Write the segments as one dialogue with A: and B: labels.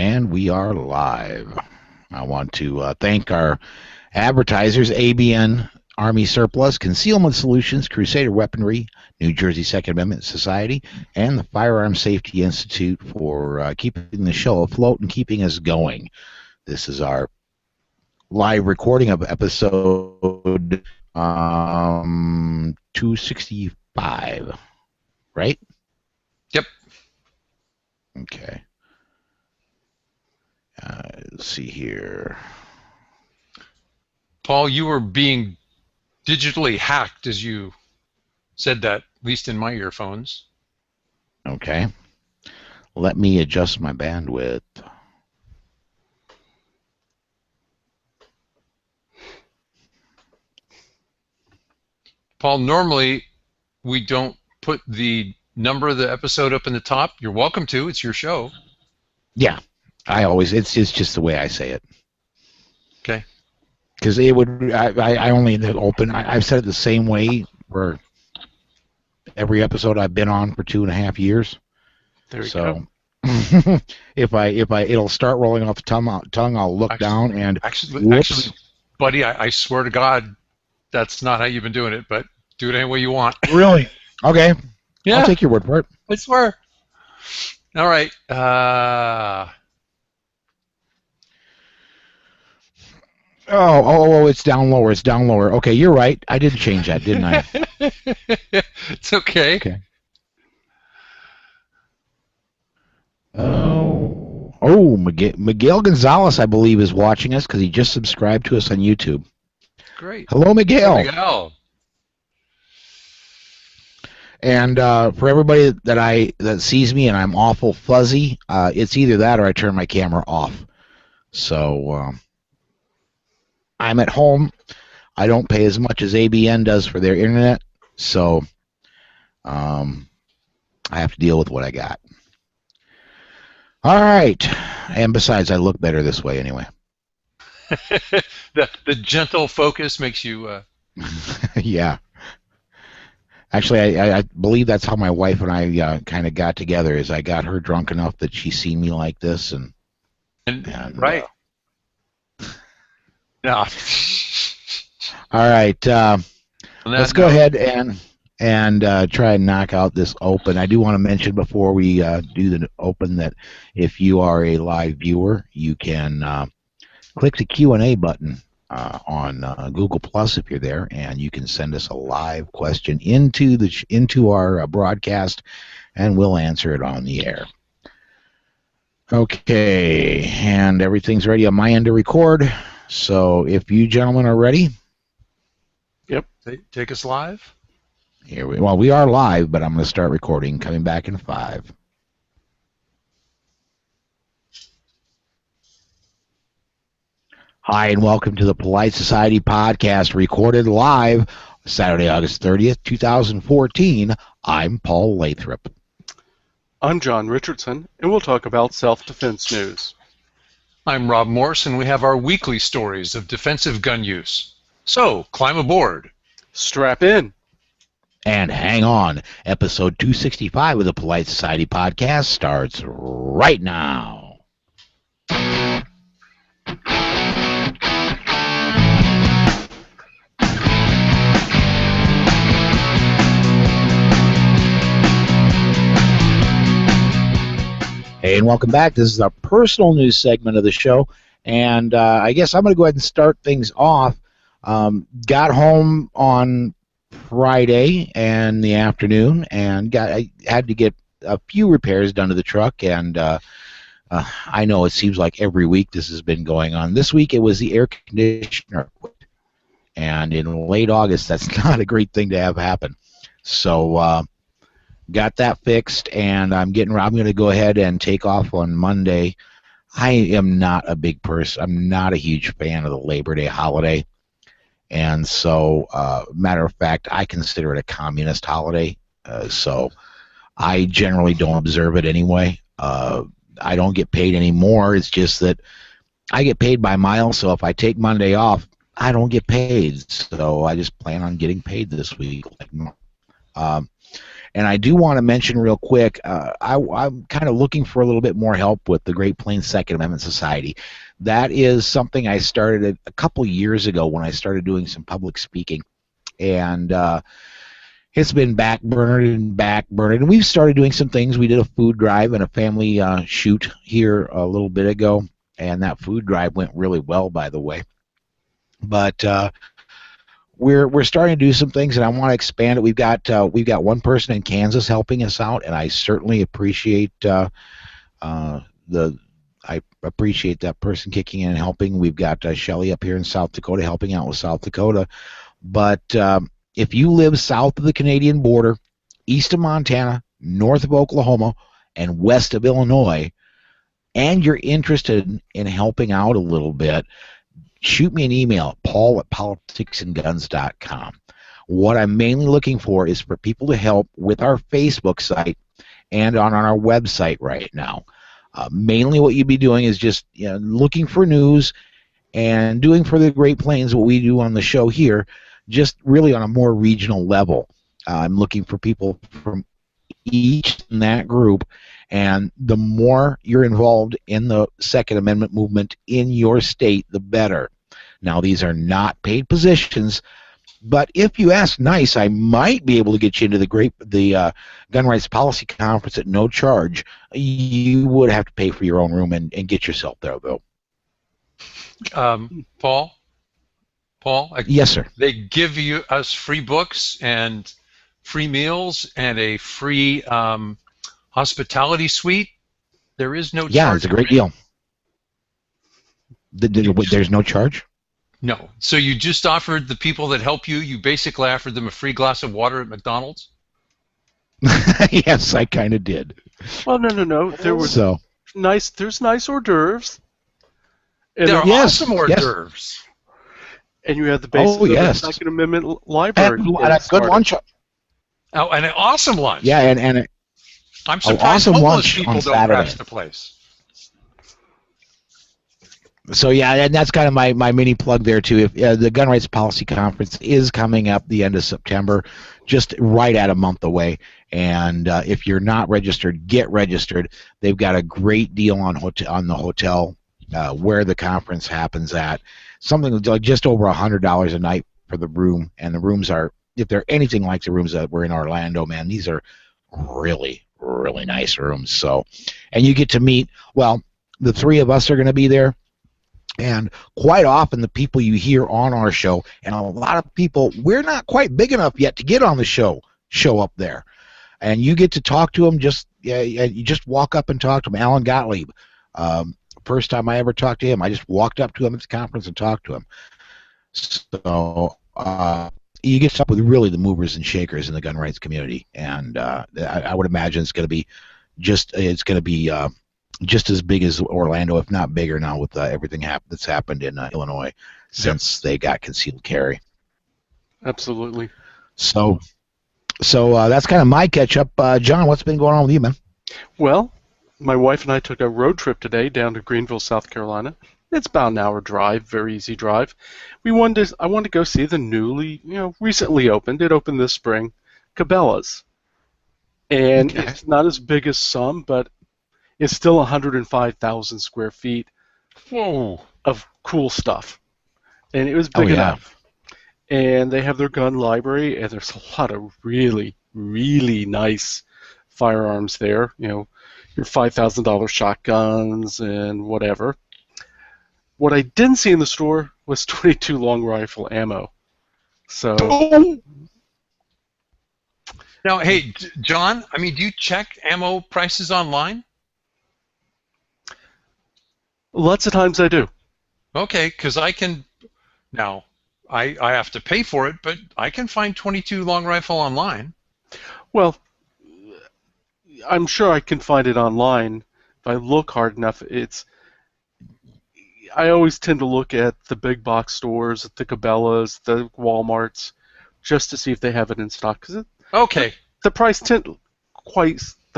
A: And we are live. I want to thank our advertisers, ABN Army Surplus, Concealment Solutions, Crusader Weaponry, New Jersey Second Amendment Society, and the Firearm Safety Institute for keeping the show afloat and keeping us going. This is our live recording of episode 265, right?
B: Yep.
A: Okay. Let's see here.
B: Paul, you were being digitally hacked as you said that, at least in my earphones.
A: Okay. Let me adjust my bandwidth.
B: Paul, normally we don't put the number of the episode up in the top. You're welcome to. It's your show.
A: Yeah. It's just the way I say it.
B: Okay.
A: Because it would, I only open, I've said it the same way for every episode I've been on for 2.5 years.
C: There you go.
A: It'll start rolling off the tongue, I'll look down and
B: actually, buddy, I swear to God, that's not how you've been doing it, but do it any way you want.
A: Really? Okay.
B: Yeah.
A: I'll take your word for it.
B: I swear. All right.
A: Oh, it's down lower. It's down lower. Okay, you're right. I did change that, didn't I?
B: It's okay.
A: Okay. Oh, Miguel Gonzalez, I believe, is watching us because he just subscribed to us on YouTube.
B: Great.
A: Hello, Miguel.
B: Miguel.
A: And for everybody that sees me and I'm awful fuzzy, it's either that or I turn my camera off. So I'm at home. I don't pay as much as ABN does for their internet, so I have to deal with what I got. All right. And besides, I look better this way anyway.
B: the gentle focus makes you...
A: Yeah. Actually, I believe that's how my wife and I kind of got together, is I got her drunk enough that she seen me like this. And
B: right. No.
A: All right. Let's go ahead and try and knock out this open. I do want to mention before we do the open that if you are a live viewer, you can click the Q&A button on Google Plus if you're there, and you can send us a live question into our broadcast, and we'll answer it on the air. Okay, and everything's ready on my end to record. So if you gentlemen are ready.
C: Yep.
B: Take us live.
A: We are live, but I'm going to start recording. Coming back in 5. Hi, and welcome to the Polite Society podcast, recorded live Saturday, August 30th, 2014. I'm Paul Lathrop.
C: I'm John Richardson, and we'll talk about self-defense news.
B: I'm Rob Morse, and we have our weekly stories of defensive gun use. So, climb aboard.
C: Strap in.
A: And hang on. Episode 265 of the Polite Society podcast starts right now. Hey, and welcome back. This is our personal news segment of the show, and I guess I'm going to go ahead and start things off. Got home on Friday in the afternoon, and I had to get a few repairs done to the truck, and I know it seems like every week this has been going on. This week it was the air conditioner, and in late August, that's not a great thing to have happen. So got that fixed, and I'm going to go ahead and take off on Monday. I am not a big person. I'm not a huge fan of the Labor Day holiday. And so, matter of fact, I consider it a communist holiday. So I generally don't observe it anyway. I don't get paid anymore. It's just that I get paid by mile. So if I take Monday off, I don't get paid. So I just plan on getting paid this week. And I do want to mention real quick, I'm kind of looking for a little bit more help with the Great Plains Second Amendment Society. That is something I started a couple years ago when I started doing some public speaking. And it's been backburnered, and we've started doing some things. We did a food drive and a family shoot here a little bit ago, and that food drive went really well, by the way. But we're starting to do some things, and I want to expand it. We've got one person in Kansas helping us out, and I certainly appreciate I appreciate that person kicking in and helping. We've got Shelley up here in South Dakota helping out with South Dakota, but if you live south of the Canadian border, east of Montana, north of Oklahoma, and west of Illinois, and you're interested in helping out a little bit, shoot me an email at paul@politicsandguns.com. What I'm mainly looking for is for people to help with our Facebook site and on our website right now. Mainly what you'd be doing is just looking for news and doing for the Great Plains what we do on the show here, just really on a more regional level. I'm looking for people from each in that group, and the more you're involved in the Second Amendment movement in your state, the better. Now, these are not paid positions, but if you ask nice, I might be able to get you into the Gun Rights Policy Conference at no charge. You would have to pay for your own room and get yourself there, though.
B: Paul,
A: yes, sir.
B: They give us free books and free meals and a free hospitality suite. There is no charge.
A: Yeah, it's a great deal. There's no charge?
B: No. So you just offered the people that help you, you basically offered them a free glass of water at McDonald's?
A: Yes, I kind of did.
C: Well, no. There's nice hors d'oeuvres.
B: There are awesome hors d'oeuvres.
C: And you have the basis of the Second Amendment library.
A: And a good lunch.
B: Oh, and an awesome lunch.
A: Yeah, and
B: I'm surprised
A: awesome
B: homeless
A: lunch
B: people
A: on
B: don't
A: Saturday.
B: crash the place.
A: So yeah, and that's kind of my mini plug there too. If the Gun Rights Policy Conference is coming up the end of September, just right at a month away. And if you're not registered, get registered. They've got a great deal on the hotel where the conference happens at. Something like just over $100 a night for the room, and the rooms are, if they're anything like the rooms that were in Orlando, man, these are really, really nice rooms. So, and you get to meet, well, the three of us are going to be there, and quite often the people you hear on our show, and a lot of people, we're not quite big enough yet to get on the show up there, and you get to talk to them. You just walk up and talk to them. Alan Gottlieb. First time I ever talked to him, I just walked up to him at the conference and talked to him. So you get to talk with really the movers and shakers in the gun rights community, and I would imagine it's going to be just as big as Orlando, if not bigger now, with everything that's happened in Illinois since they got concealed carry.
C: Absolutely.
A: So that's kind of my catch up. John, what's been going on with you, man?
C: Well, my wife and I took a road trip today down to Greenville, South Carolina. It's about an hour drive, very easy drive. I wanted to go see the recently opened. It opened this spring, Cabela's, and It's not as big as some, but it's still 105,000 square feet.
B: Whoa.
C: Of cool stuff, and it was big enough. And they have their gun library, and there's a lot of really, really nice firearms there. Your $5,000 shotguns and whatever. What I didn't see in the store was 22 long rifle ammo. So.
B: Now, hey, John, do you check ammo prices online?
C: Lots of times I do.
B: Okay, because I can. Now, I have to pay for it, but I can find 22 long rifle online.
C: Well, I'm sure I can find it online if I look hard enough. I always tend to look at the big box stores, the Cabela's, the Walmarts, just to see if they have it in stock. Cause the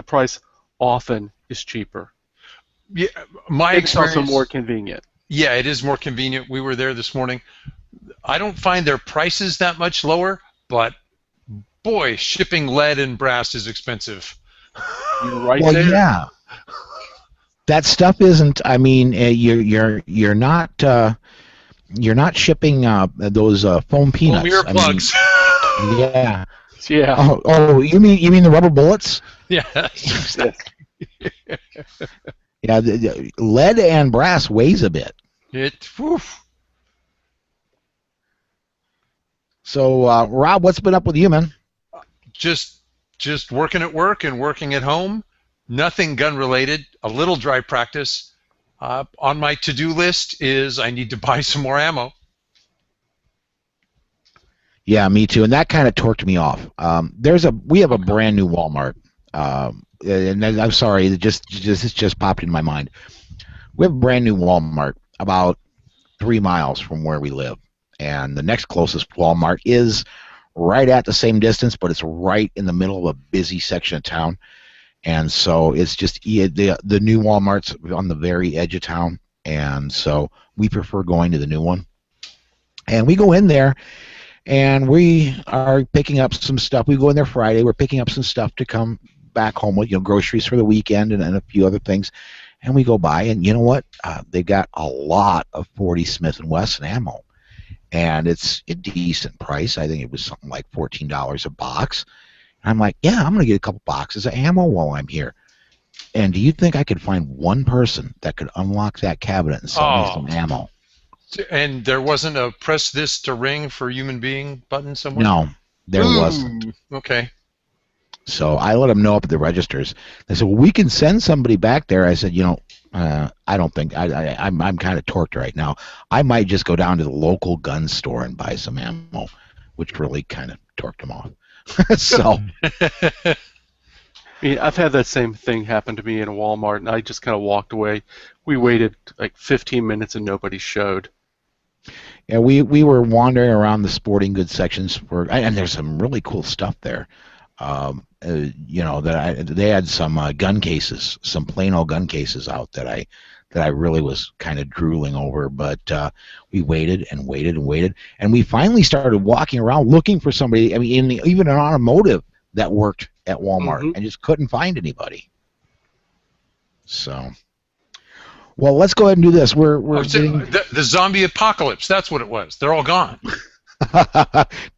C: price often is cheaper.
B: Yeah, my
C: it's
B: experience.
C: Also more convenient.
B: Yeah, it is more convenient. We were there this morning. I don't find their prices that much lower, but boy, shipping lead and brass is expensive.
C: You're right
A: Well,
C: there.
A: yeah, that stuff isn't. I mean, you're not shipping those foam peanuts.
B: Foam
A: I mean,
B: earplugs.
A: yeah.
C: Yeah.
A: Oh, you mean the rubber bullets?
B: Yeah.
A: Yeah, the lead and brass weighs a bit.
B: Whew.
A: So, Rob, what's been up with you, man?
B: Just working at work and working at home. Nothing gun related. A little dry practice. On my to-do list is I need to buy some more ammo.
A: Yeah, me too. And that kind of torqued me off. We have a brand new Walmart. And I'm sorry, it just popped in my mind. We have a brand new Walmart about 3 miles from where we live, and the next closest Walmart is right at the same distance, but it's right in the middle of a busy section of town. And so it's just the new Walmart's on the very edge of town, and so we prefer going to the new one. And we go in there, and we are picking up some stuff. We go in there Friday. We're picking up some stuff to come back home with, groceries for the weekend and a few other things. And we go by, and you know what? They got a lot of 40 Smith & Wesson ammo, and it's a decent price. I think it was something like $14 a box. And I'm like, yeah, I'm going to get a couple boxes of ammo while I'm here. And do you think I could find one person that could unlock that cabinet and sell me some ammo?
B: And there wasn't a press this to ring for human being button somewhere?
A: No, there wasn't.
B: Okay.
A: So I let them know up at the registers. They said, well, we can send somebody back there. I said, I don't think, I'm kind of torqued right now. I might just go down to the local gun store and buy some ammo, which really kind of torqued them off. So.
C: I mean, I've had that same thing happen to me in a Walmart, and I just kind of walked away. We waited like 15 minutes and nobody showed.
A: Yeah, we were wandering around the sporting goods sections and there's some really cool stuff there. They had some gun cases, some plain old gun cases out that I really was kind of drooling over. But we waited and waited and waited, and we finally started walking around looking for somebody. I mean, even an automotive that worked at Walmart, and just couldn't find anybody. So. Well, let's go ahead and do this. We're getting
B: the zombie apocalypse. That's what it was. They're all gone.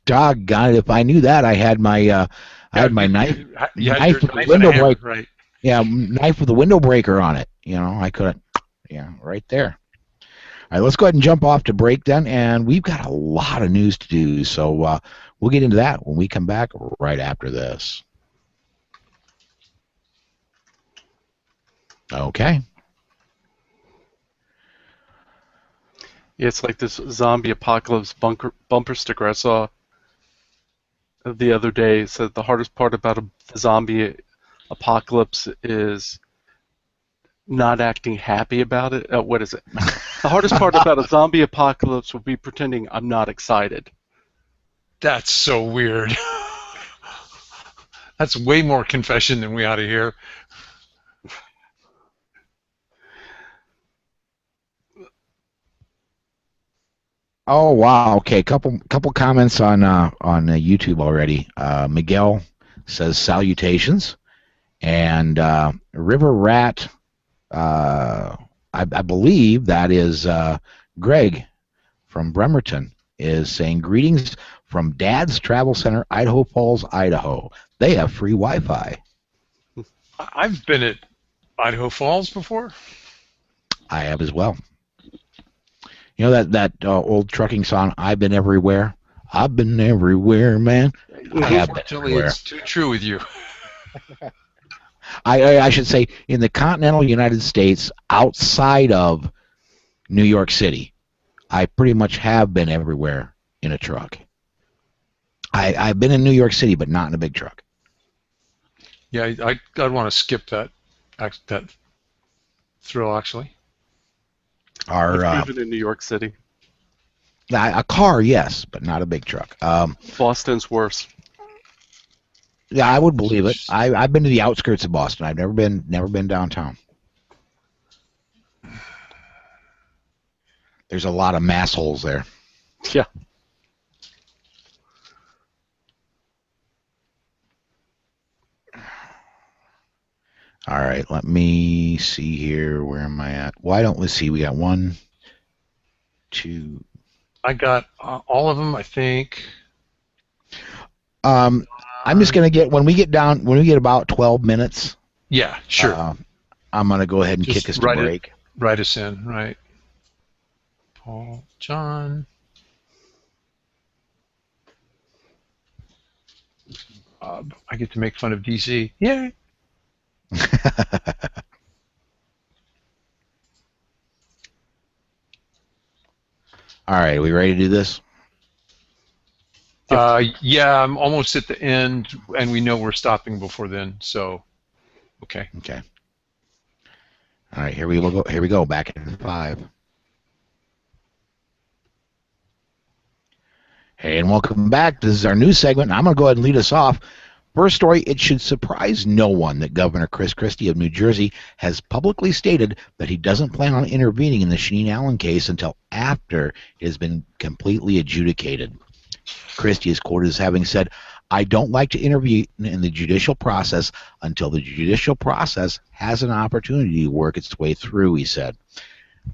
A: Doggone it! If I knew that, I had my knife with the window breaker.
B: Right.
A: Yeah, knife with the window breaker on it. I couldn't. Yeah, right there. All right, let's go ahead and jump off to break then, and we've got a lot of news to do. So we'll get into that when we come back right after this. Okay.
C: Yeah, it's like this zombie apocalypse bumper sticker I saw the other day. It said the hardest part about the zombie apocalypse is not acting happy about it. What is it? The hardest part about a zombie apocalypse would be pretending I'm not excited.
B: That's so weird. That's way more confession than we ought to hear.
A: Oh wow! Okay, couple comments on YouTube already. Miguel says salutations, and River Rat, I believe that is Greg from Bremerton, is saying greetings from Dad's Travel Center, Idaho Falls, Idaho. They have free Wi-Fi.
B: I've been at Idaho Falls before.
A: I have as well. You know that old trucking song, I've been everywhere? I've been everywhere, man. I have been everywhere.
B: It's too true with you.
A: I should say, in the continental United States, outside of New York City, I pretty much have been everywhere in a truck. I've been in New York City, but not in a big truck.
B: Yeah, I'd want to skip that thrill, actually.
C: I've driven in New York City.
A: A car, yes, but not a big truck.
C: Boston's worse.
A: Yeah, I would believe it. I've been to the outskirts of Boston. I've never been downtown. There's a lot of mass holes there.
C: Yeah.
A: All right, let me see here. Where am I at? Why don't we see? We got 1, 2.
B: I got all of them, I think.
A: I'm just gonna get when we get about 12 minutes.
B: Yeah, sure.
A: I'm gonna go ahead and
B: Just
A: kick us to break.
B: Write us in, right? Paul, John. I get to make fun of DC. Yay!
A: All right, we ready to do this?
B: Yeah, I'm almost at the end, and we know we're stopping before then. So, okay.
A: Okay. All right, here we go. Here we go. Back in 5. Hey, and welcome back. This is our news segment. I'm going to go ahead and lead us off. First story, it should surprise no one that Governor Chris Christie of New Jersey has publicly stated that he doesn't plan on intervening in the Shaneen Allen case until after it has been completely adjudicated. Christie is quoted as having said, "I don't like to intervene in the judicial process until the judicial process has an opportunity to work its way through," he said.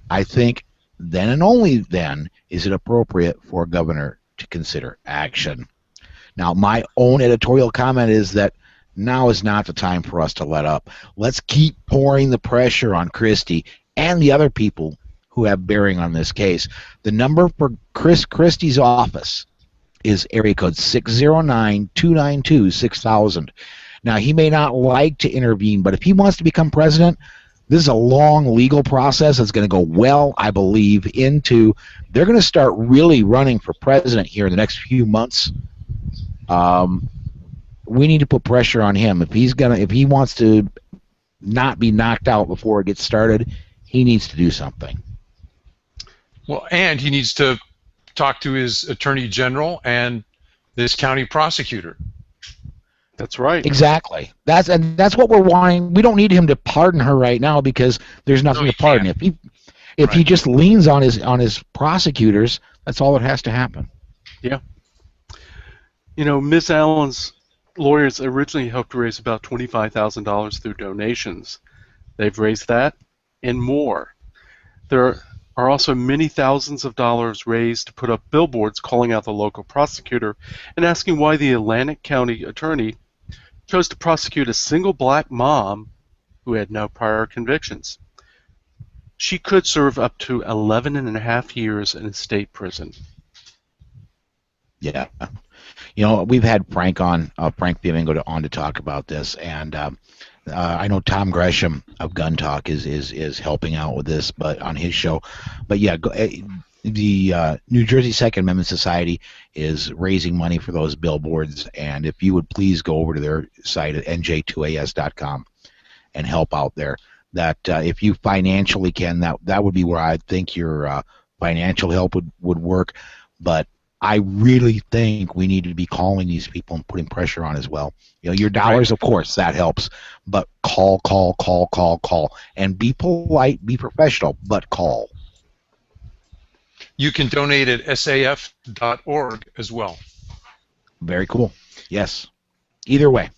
A: "I think then and only then is it appropriate for a governor to consider action." Now, my own editorial comment is that now is not the time for us to let up. Let's keep pouring the pressure on Christie and the other people who have bearing on this case. The number for Chris Christie's office is area code 609-292-6000. Now, he may not like to intervene, but if he wants to become president, this is a long legal process that's going to go well, I believe, into they're going to start really running for president here in the next few months. We need to put pressure on him. If he wants to not be knocked out before it gets started, he needs to do something.
B: Well, and he needs to talk to his attorney general and this county prosecutor.
C: That's right.
A: Exactly. That's what we're wanting. We don't need him to pardon her right now because there's nothing to pardon. If he just leans on his prosecutors, that's all that has to happen.
C: Yeah. You know, Ms. Allen's lawyers originally hoped to raise about $25,000 through donations. They've raised that and more. There are also many thousands of dollars raised to put up billboards calling out the local prosecutor and asking why the Atlantic County attorney chose to prosecute a single black mom who had no prior convictions. She could serve up to 11 and a half years in a state prison.
A: Yeah. You know, we've had Frank on, Frank Bimingo on to talk about this, and I know Tom Gresham of Gun Talk is helping out with this, but on his show. But yeah, the New Jersey Second Amendment Society is raising money for those billboards, and if you would please go over to their site at nj2as.com and help out there. That if you financially can, that would be where I think your financial help would work, but I really think we need to be calling these people and putting pressure on as well. You know, your dollars, of course, that helps, but call, and be polite, be professional, but call.
B: You can donate at saf.org as well.
A: Very cool. Yes. Either way.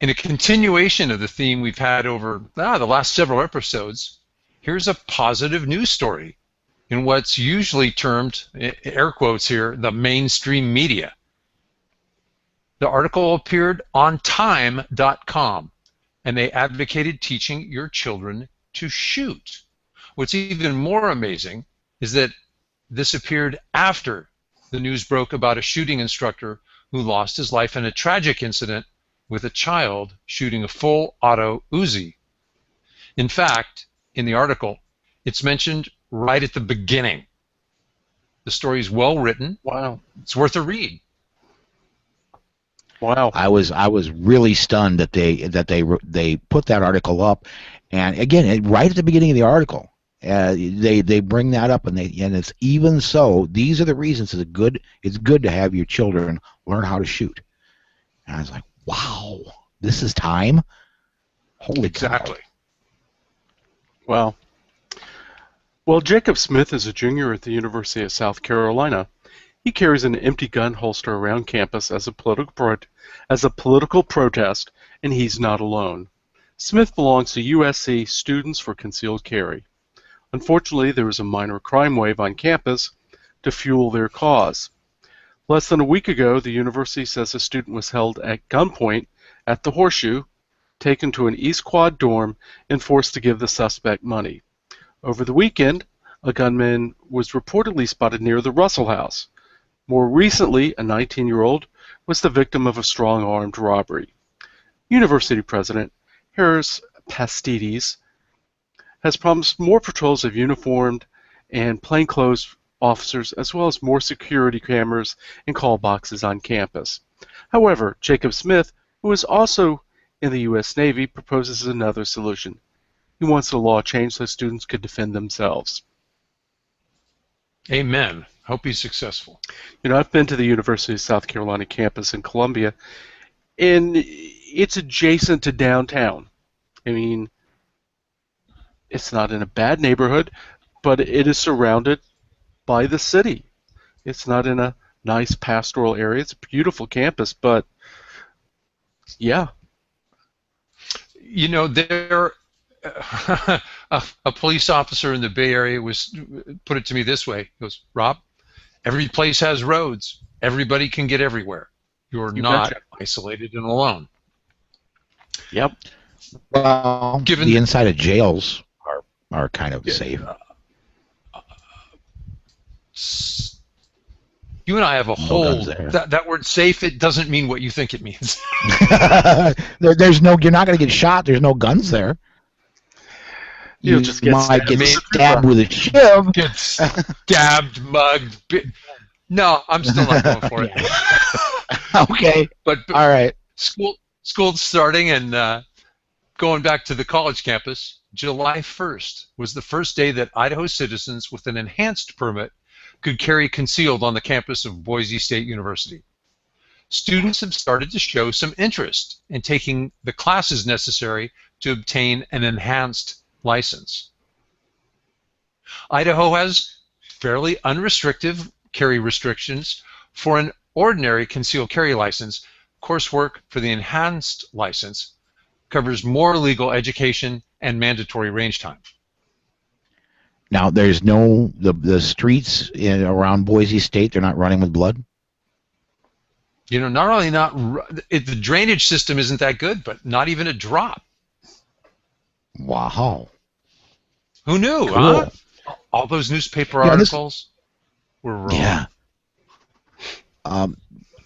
B: In a continuation of the theme we've had over the last several episodes, here's a positive news story in what's usually termed, air quotes here, the mainstream media. The article appeared on time.com, and they advocated teaching your children to shoot. What's even more amazing is that this appeared after the news broke about a shooting instructor who lost his life in a tragic incident with a child shooting a full auto Uzi. In fact, in the article, it's mentioned right at the beginning. The story is well written.
C: Wow.
B: It's worth a read.
C: Wow.
A: I was really stunned that they put that article up, and again, right at the beginning of the article, they bring that up, and it's even so. These are the reasons it's good to have your children learn how to shoot. And I was like, wow, this is time. Holy cow.
B: Exactly.
C: Wow. Well, Jacob Smith is a junior at the University of South Carolina. He carries an empty gun holster around campus as a political protest, and he's not alone. Smith belongs to USC Students for Concealed Carry. Unfortunately, there was a minor crime wave on campus to fuel their cause. Less than a week ago, the university says a student was held at gunpoint at the Horseshoe, taken to an East Quad dorm, and forced to give the suspect money. Over the weekend, a gunman was reportedly spotted near the Russell House. More recently, a 19-year-old was the victim of a strong-armed robbery. University President Harris Pastides has promised more patrols of uniformed and plainclothes officers, as well as more security cameras and call boxes on campus. However, Jacob Smith, who is also in the U.S. Navy, proposes another solution. He wants the law changed so students could defend themselves.
B: Amen. Hope he's successful.
C: You know, I've been to the University of South Carolina campus in Columbia, and it's adjacent to downtown. I mean, it's not in a bad neighborhood, but it is surrounded by the city. It's not in a nice pastoral area. It's a beautiful campus, but yeah.
B: You know, there a police officer in the Bay Area put it to me this way. He goes, Rob, every place has roads. Everybody can get everywhere. You're not isolated and alone.
C: Yep.
A: Well, the inside of jails are kind of safe.
B: You and I have a whole that word safe. It doesn't mean what you think it means.
A: There's no. You're not going to get shot. There's no guns there.
C: You'll just get
A: stabbed with a shiv.
B: Get stabbed, mugged. No, I'm still not going for it.
A: Okay.
B: But
A: all right.
B: School's starting, and going back to the college campus, July 1st was the first day that Idaho citizens with an enhanced permit could carry concealed on the campus of Boise State University. Students have started to show some interest in taking the classes necessary to obtain an enhanced license. Idaho has fairly unrestrictive carry restrictions for an ordinary concealed carry license. Coursework for the enhanced license covers more legal education and mandatory range time.
A: Now, there's no the streets around Boise State. They're not running with blood.
B: You know, not only the drainage system isn't that good, but not even a drop.
A: Wow.
B: Who knew?
A: Cool.
B: Huh? All those newspaper articles were wrong.
A: Yeah.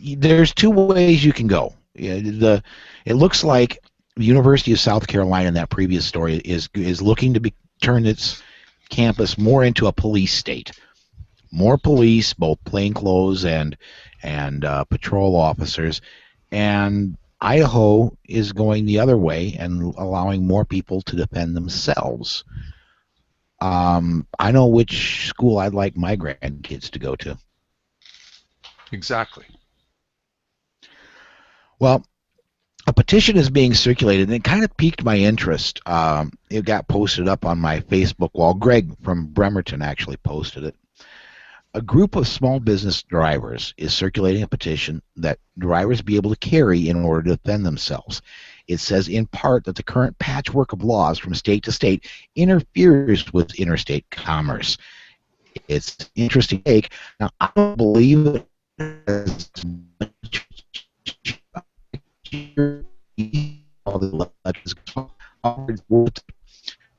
A: There's two ways you can go. It looks like the University of South Carolina in that previous story is looking to turn its campus more into a police state. More police, both plainclothes and patrol officers, and Idaho is going the other way and allowing more people to defend themselves. I know which school I'd like my grandkids to go to.
B: Exactly.
A: Well, a petition is being circulated, and it kind of piqued my interest. It got posted up on my Facebook wall. Greg from Bremerton actually posted it. A group of small business drivers is circulating a petition that drivers be able to carry in order to defend themselves. It says in part that the current patchwork of laws from state to state interferes with interstate commerce. It's an interesting take. Now, I don't believe it as much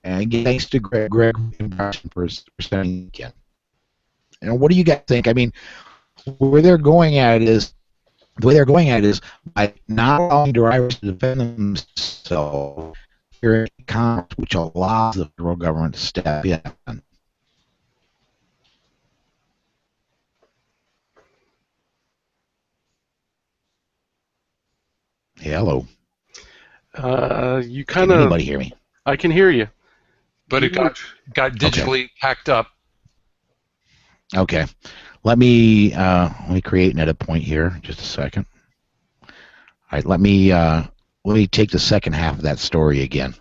A: and thanks to Greg for sending it again. And what do you guys think? I mean, the way they're going at it is by not allowing drivers to defend themselves here in commerce, which allows the federal government to step in. Hello.
C: You kind
A: Can
C: of.
A: anybody hear me?
C: I can hear you.
B: But it got digitally hacked up.
A: Okay. Let me create an edit point here. Just a second. All right. Let me take the second half of that story again.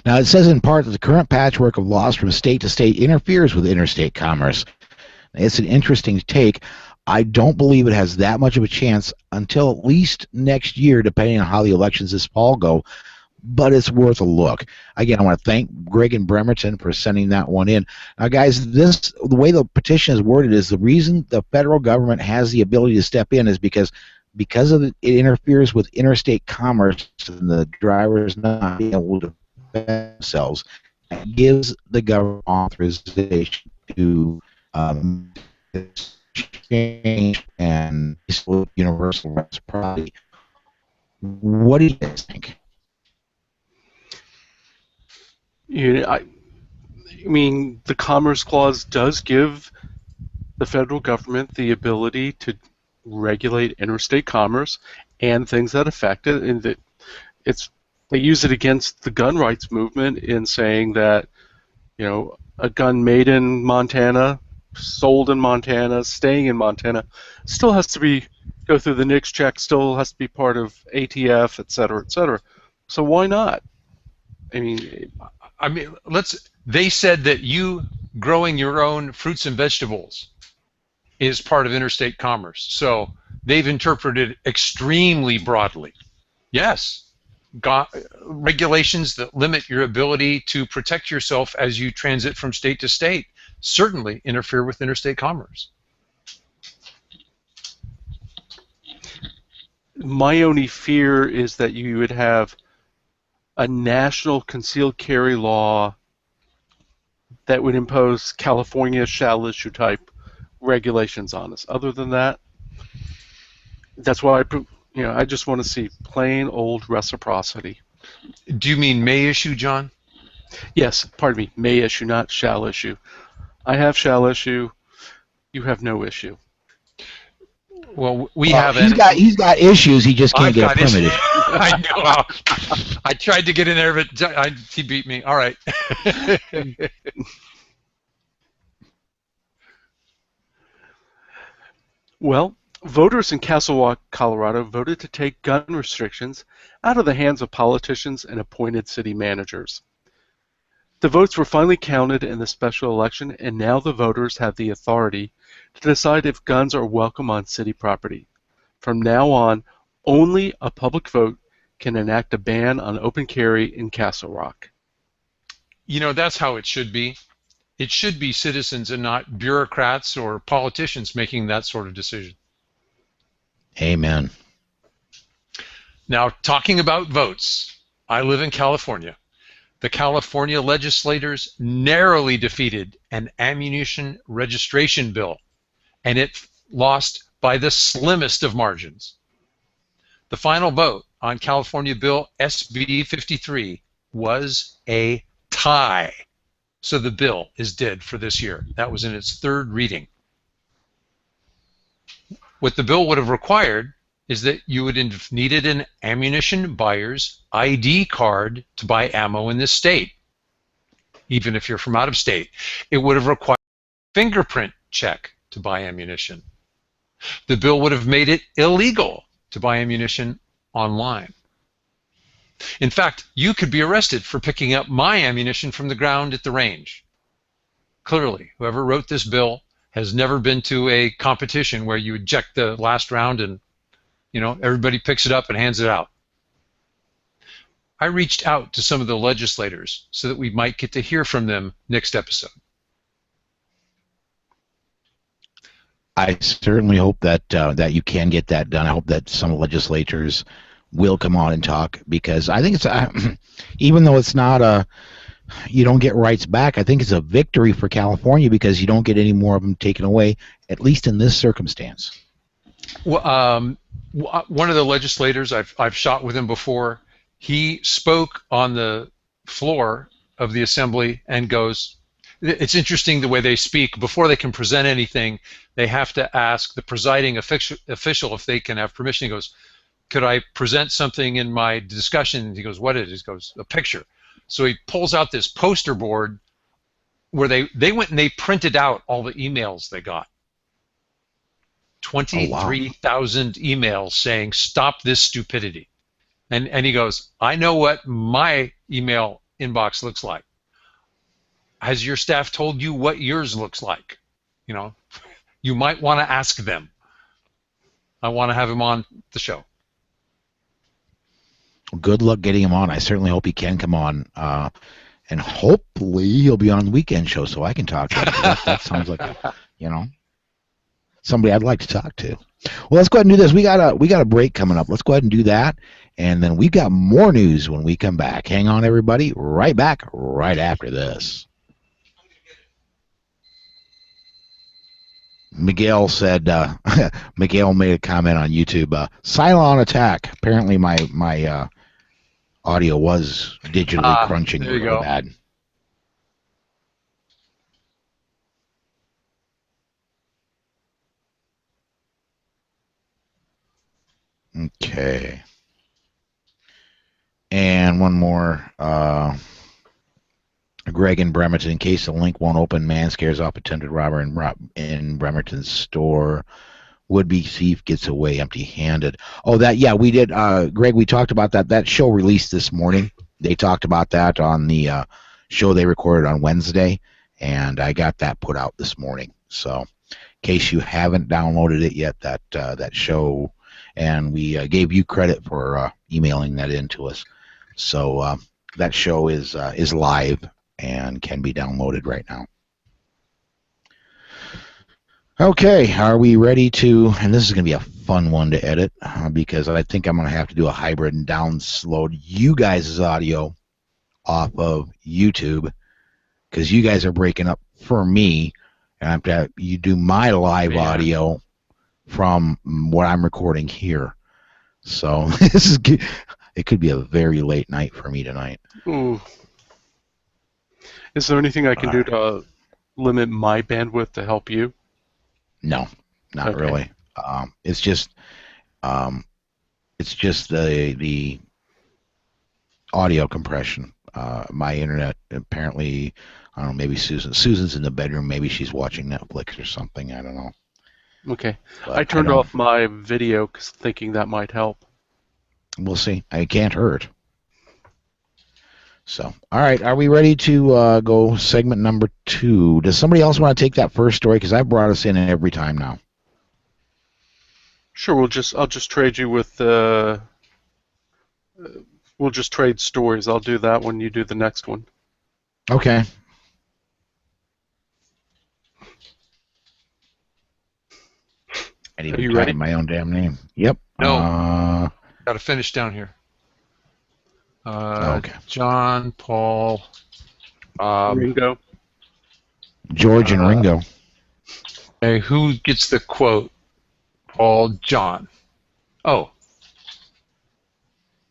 A: Now, it says in part that the current patchwork of laws from state to state interferes with interstate commerce. It's an interesting take. I don't believe it has that much of a chance until at least next year, depending on how the elections this fall go, but it's worth a look. Again, I want to thank Greg and Bremerton for sending that one in. Now, guys, the way the petition is worded is the reason the federal government has the ability to step in is because of it interferes with interstate commerce and the drivers not being able to defend themselves. It gives the government authorization to exchange and universal reciprocity. What do you guys think?
C: I mean, the Commerce Clause does give the federal government the ability to regulate interstate commerce and things that affect it, and that they use it against the gun rights movement in saying that, you know, a gun made in Montana, sold in Montana, staying in Montana, still has to go through the NICS check, still has to be part of ATF, et cetera, et cetera. So why not? I mean,
B: they said that you growing your own fruits and vegetables is part of interstate commerce. So they've interpreted it extremely broadly. Yes, regulations that limit your ability to protect yourself as you transit from state to state certainly interfere with interstate commerce.
C: My only fear is that you would have a national concealed carry law that would impose California shall issue type regulations on us. Other than that, that's why I just want to see plain old reciprocity.
B: Do you mean may issue, John?
C: Yes, pardon me, may issue, not shall issue. I have shall issue. You have no issue.
B: Well, we haven't.
A: He's got issues. He just can't get a permit.
B: I know. I tried to get in there, but he beat me. All right.
C: Well, voters in Castle Rock, Colorado voted to take gun restrictions out of the hands of politicians and appointed city managers. The votes were finally counted in the special election, and now the voters have the authority to decide if guns are welcome on city property. From now on, only a public vote can enact a ban on open carry in Castle Rock.
B: You know, that's how it should be. It should be citizens and not bureaucrats or politicians making that sort of decision.
A: Amen.
B: Now, talking about votes, I live in California. The California legislators narrowly defeated an ammunition registration bill, and it lost by the slimmest of margins. The final vote on California Bill SB 53 was a tie. So the bill is dead for this year. That was in its third reading. What the bill would have required is that you would have needed an ammunition buyer's ID card to buy ammo in this state, even if you're from out of state. It would have required a fingerprint check to buy ammunition. The bill would have made it illegal to buy ammunition online. In fact, you could be arrested for picking up my ammunition from the ground at the range. Clearly, whoever wrote this bill has never been to a competition where you eject the last round and, everybody picks it up and hands it out. I reached out to some of the legislators so that we might get to hear from them next episode.
A: I certainly hope that that you can get that done. I hope that some legislators will come on and talk, because I think it's even though it's not you don't get rights back, I think it's a victory for California because you don't get any more of them taken away, at least in this circumstance.
B: Well, one of the legislators, I've shot with him before, he spoke on the floor of the assembly and goes, it's interesting the way they speak. Before they can present anything, they have to ask the presiding official if they can have permission. He goes, could I present something in my discussion? He goes, what is it? He goes, a picture. So he pulls out this poster board where they went and they printed out all the emails they got. 23,000 emails saying, stop this stupidity. And he goes, I know what my email inbox looks like? Has your staff told you what yours looks like? You know, you might want to ask them. I want to have him on the show.
A: Good luck getting him on. I certainly hope he can come on. And hopefully he'll be on the weekend show so I can talk to him. That sounds like, somebody I'd like to talk to. Well, let's go ahead and do this. We got a break coming up. Let's go ahead and do that. And then we've got more news when we come back. Hang on, everybody. Right back right after this. Miguel said, Miguel made a comment on YouTube, Cylon attack. Apparently my audio was digitally crunching really bad. Okay. And one more. Greg in Bremerton, in case the link won't open, man scares off attempted robber in Bremerton's store. Would-be thief gets away empty-handed. Oh, we did. Greg, we talked about that. That show released this morning. They talked about that on the show they recorded on Wednesday, and I got that put out this morning. So, in case you haven't downloaded it yet, that show, and we gave you credit for emailing that in to us. So that show is live and can be downloaded right now. Okay, are we ready to, and this is going to be a fun one to edit because I think I'm going to have to do a hybrid and download you guys' audio off of YouTube because you guys are breaking up for me, and I have to have you do my live audio from what I'm recording here. So it could be a very late night for me tonight.
C: Ooh. Is there anything I can do to limit my bandwidth to help you?
A: No, not really. It's just the audio compression. My internet apparently, I don't know. Maybe Susan's in the bedroom. Maybe she's watching Netflix or something. I don't know.
C: Okay, I turned off my video thinking that might help.
A: We'll see. It can't hurt. So, all right, are we ready to go segment number 2? Does somebody else want to take that first story? Because I brought us in every time now.
C: Sure, I'll just trade you with we'll just trade stories. I'll do that when you do the next one.
A: Okay. I didn't even type my own damn name. Yep.
B: No. Got to finish down here.
A: Okay.
B: John, Paul,
C: Ringo.
A: George and Ringo.
B: Hey, who gets the quote? Paul, John. Oh.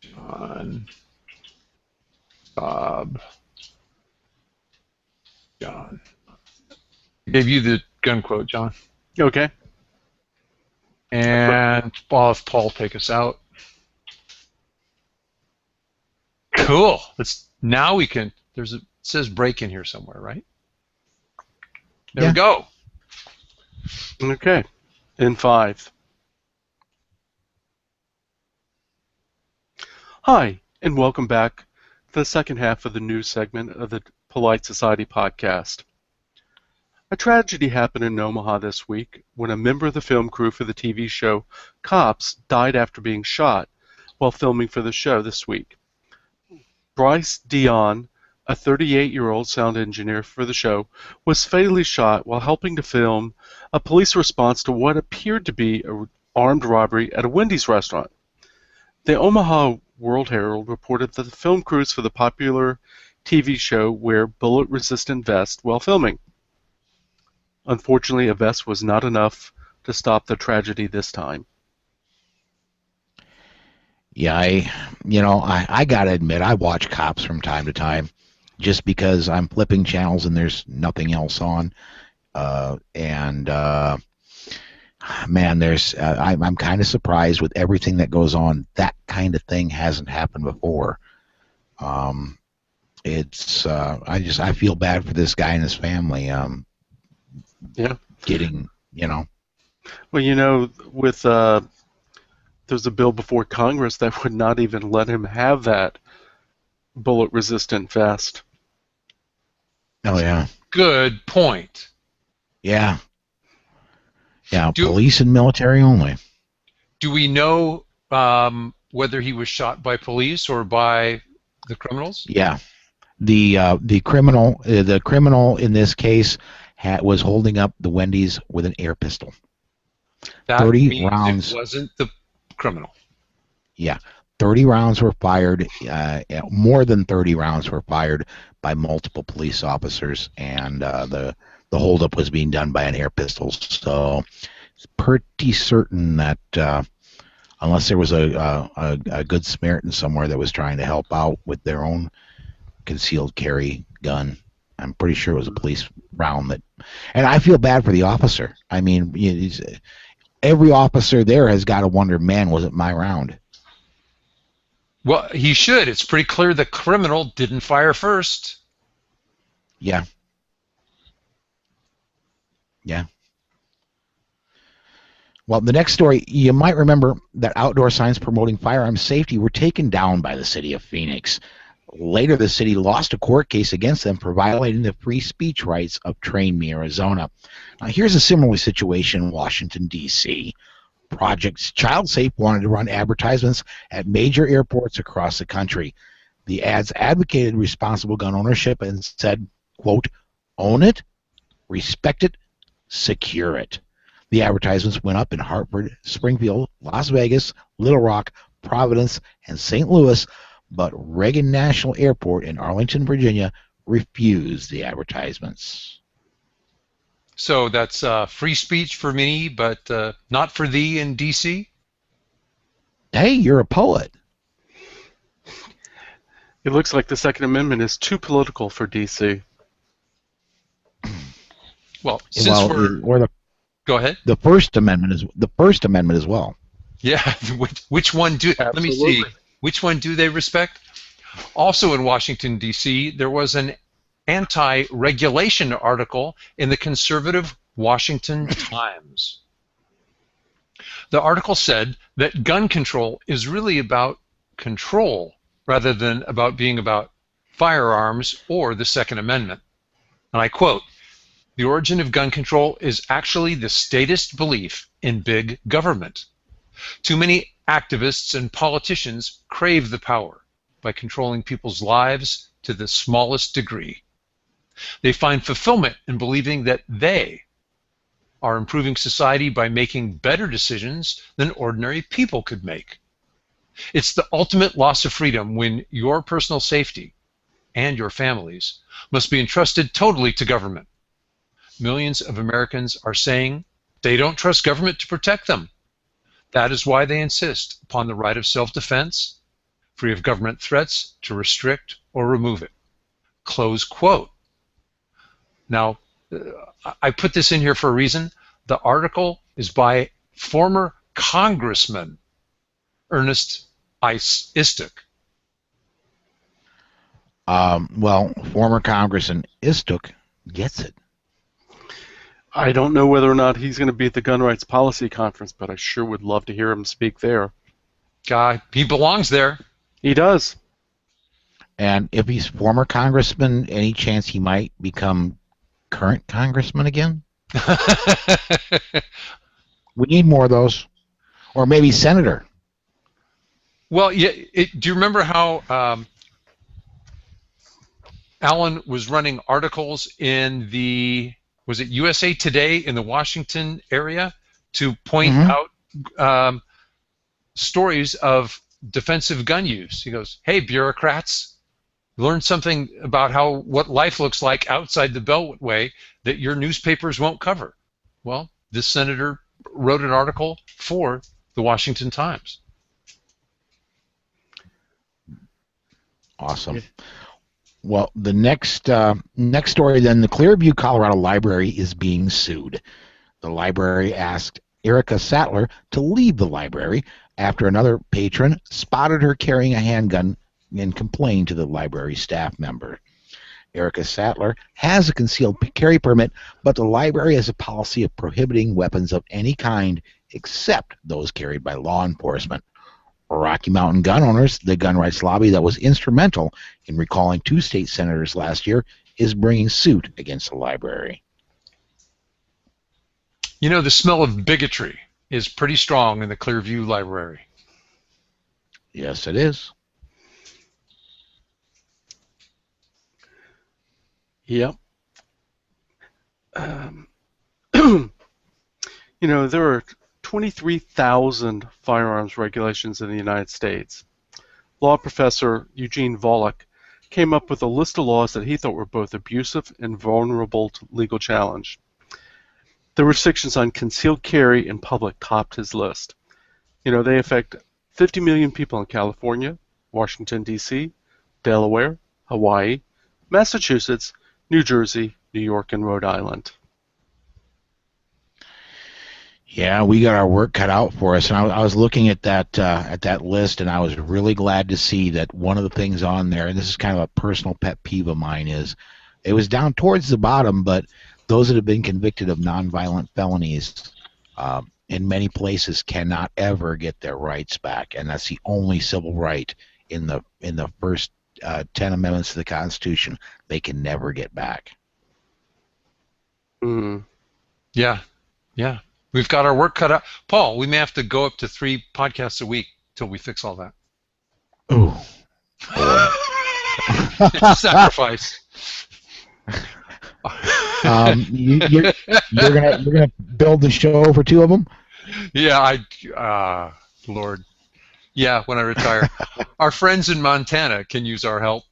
B: John, Bob, John. I gave you the gun quote, John.
C: Okay.
B: And I'll have Paul take us out. Cool. Now we can. It says break in here somewhere, right? There we go.
C: Okay. In 5. Hi, and welcome back to the second half of the news segment of the Polite Society podcast. A tragedy happened in Omaha this week when a member of the film crew for the TV show Cops died after being shot while filming for the show this week. Bryce Dion, a 38-year-old sound engineer for the show, was fatally shot while helping to film a police response to what appeared to be an armed robbery at a Wendy's restaurant. The Omaha World Herald reported that the film crews for the popular TV show wear bullet-resistant vests while filming. Unfortunately, a vest was not enough to stop the tragedy this time.
A: Yeah, I gotta admit, I watch Cops from time to time, just because I'm flipping channels and there's nothing else on, man, I'm kind of surprised with everything that goes on. That kind of thing hasn't happened before. I feel bad for this guy and his family. Getting.
C: Well, with there's a bill before Congress that would not even let him have that bullet-resistant vest.
A: Oh yeah.
B: Good point.
A: Yeah. Yeah. Police and military only.
B: Do we know whether he was shot by police or by the criminals?
A: Yeah. The criminal in this case was holding up the Wendy's with an air pistol.
B: That
A: 30
B: means
A: rounds.
B: It wasn't the criminal.
A: Yeah. 30 rounds were fired. More than 30 rounds were fired by multiple police officers, and the holdup was being done by an air pistol. So it's pretty certain that unless there was a good Samaritan somewhere that was trying to help out with their own concealed carry gun, I'm pretty sure it was a police round that. And I feel bad for the officer. I mean, every officer there has got to wonder, man, was it my round?
B: Well, he should. It's pretty clear the criminal didn't fire first.
A: Yeah. Yeah. Well, the next story, you might remember that outdoor signs promoting firearm safety were taken down by the city of Phoenix. Later, the city lost a court case against them for violating the free speech rights of Train Me Arizona. Now, here's a similar situation in Washington, D.C. Project Child Safe wanted to run advertisements at major airports across the country. The ads advocated responsible gun ownership and said, quote, own it, respect it, secure it. The advertisements went up in Hartford, Springfield, Las Vegas, Little Rock, Providence, and St. Louis, but Reagan National Airport in Arlington, Virginia refused the advertisements.
B: So that's free speech for me, but not for thee in D.C.?
A: Hey, you're a poet.
C: It looks like the Second Amendment is too political for D.C.
B: Well, go ahead.
A: The First Amendment as well.
B: Yeah, which one do?
C: Absolutely.
B: Let me see. Which one do they respect? Also in Washington, D.C., there was an anti-regulation article in the conservative Washington Times. The article said that gun control is really about control rather than about being about firearms or the Second Amendment. And I quote, "The origin of gun control is actually the statist belief in big government. Too many activists and politicians crave the power by controlling people's lives to the smallest degree. They find fulfillment in believing that they are improving society by making better decisions than ordinary people could make. It's the ultimate loss of freedom when your personal safety and your families must be entrusted totally to government. Millions of Americans are saying they don't trust government to protect them. That is why they insist upon the right of self-defense, free of government threats to restrict or remove it." Close quote. Now, I put this in here for a reason. The article is by former Congressman Ernest Istook.
A: Well, former Congressman Istook gets it.
C: I don't know whether or not he's going to be at the Gun Rights Policy Conference, but I sure would love to hear him speak there.
B: He belongs there.
C: He does.
A: And if he's former congressman, any chance he might become current congressman again? We need more of those. Or maybe senator.
B: Well, yeah. Do you remember how Alan was running articles in the, was it USA Today in the Washington area to point out stories of defensive gun use? He goes, "Hey, bureaucrats, learn something about what life looks like outside the Beltway that your newspapers won't cover." Well, this senator wrote an article for the Washington Times.
A: Awesome. Well, the next story then, the Clearview, Colorado Library is being sued. The library asked Erica Sattler to leave the library after another patron spotted her carrying a handgun and complained to the library staff member. Erica Sattler has a concealed carry permit, but the library has a policy of prohibiting weapons of any kind except those carried by law enforcement. Rocky Mountain gun owners, the gun rights lobby that was instrumental in recalling 2 state senators last year, is bringing suit against the library.
B: You know, the smell of bigotry is pretty strong in the Clearview Library.
A: Yes, it is.
C: Yep. You know, there are 23,000 firearms regulations in the United States. Law professor Eugene Volokh came up with a list of laws that he thought were both abusive and vulnerable to legal challenge. The restrictions on concealed carry in public topped his list. You know, they affect 50 million people in California, Washington, D.C., Delaware, Hawaii, Massachusetts, New Jersey, New York, and Rhode Island.
A: Yeah, we got our work cut out for us, and I was looking at that list, and I was really glad to see that one of the things on there, and this is kind of a personal pet peeve of mine, is it was down towards the bottom, but those that have been convicted of nonviolent felonies in many places cannot ever get their rights back, and that's the only civil right in the first 10 amendments to the Constitution they can never get back.
C: Mm.
B: Yeah. We've got our work cut out. Paul, we may have to go up to 3 podcasts a week till we fix all that.
A: Ooh.
B: It's a sacrifice.
A: You're gonna build the show for 2 of them?
B: Yeah, Lord. Yeah, when I retire. Our friends in Montana can use our help.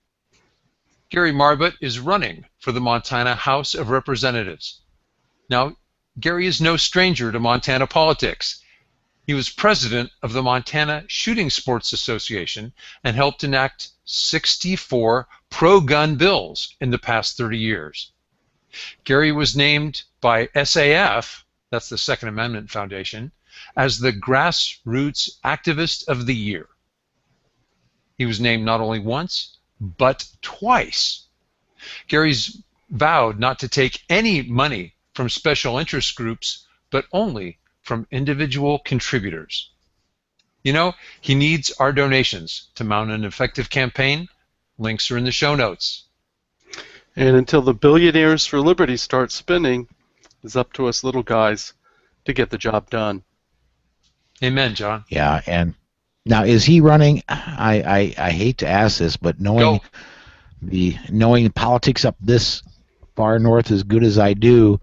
B: Gary Marbut is running for the Montana House of Representatives. Now, Gary is no stranger to Montana politics. He was president of the Montana Shooting Sports Association and helped enact 64 pro-gun bills in the past 30 years. Gary was named by SAF, that's the Second Amendment Foundation, as the Grassroots Activist of the Year. He was named not only once, but twice. Gary's vowed not to take any money from special interest groups, but only from individual contributors. You know, he needs our donations to mount an effective campaign. Links are in the show notes.
C: And until the Billionaires for Liberty start spinning, it's up to us little guys to get the job done.
A: Amen, John. Yeah, and now is he running? I hate to ask this, but knowing politics up this far north as good as I do,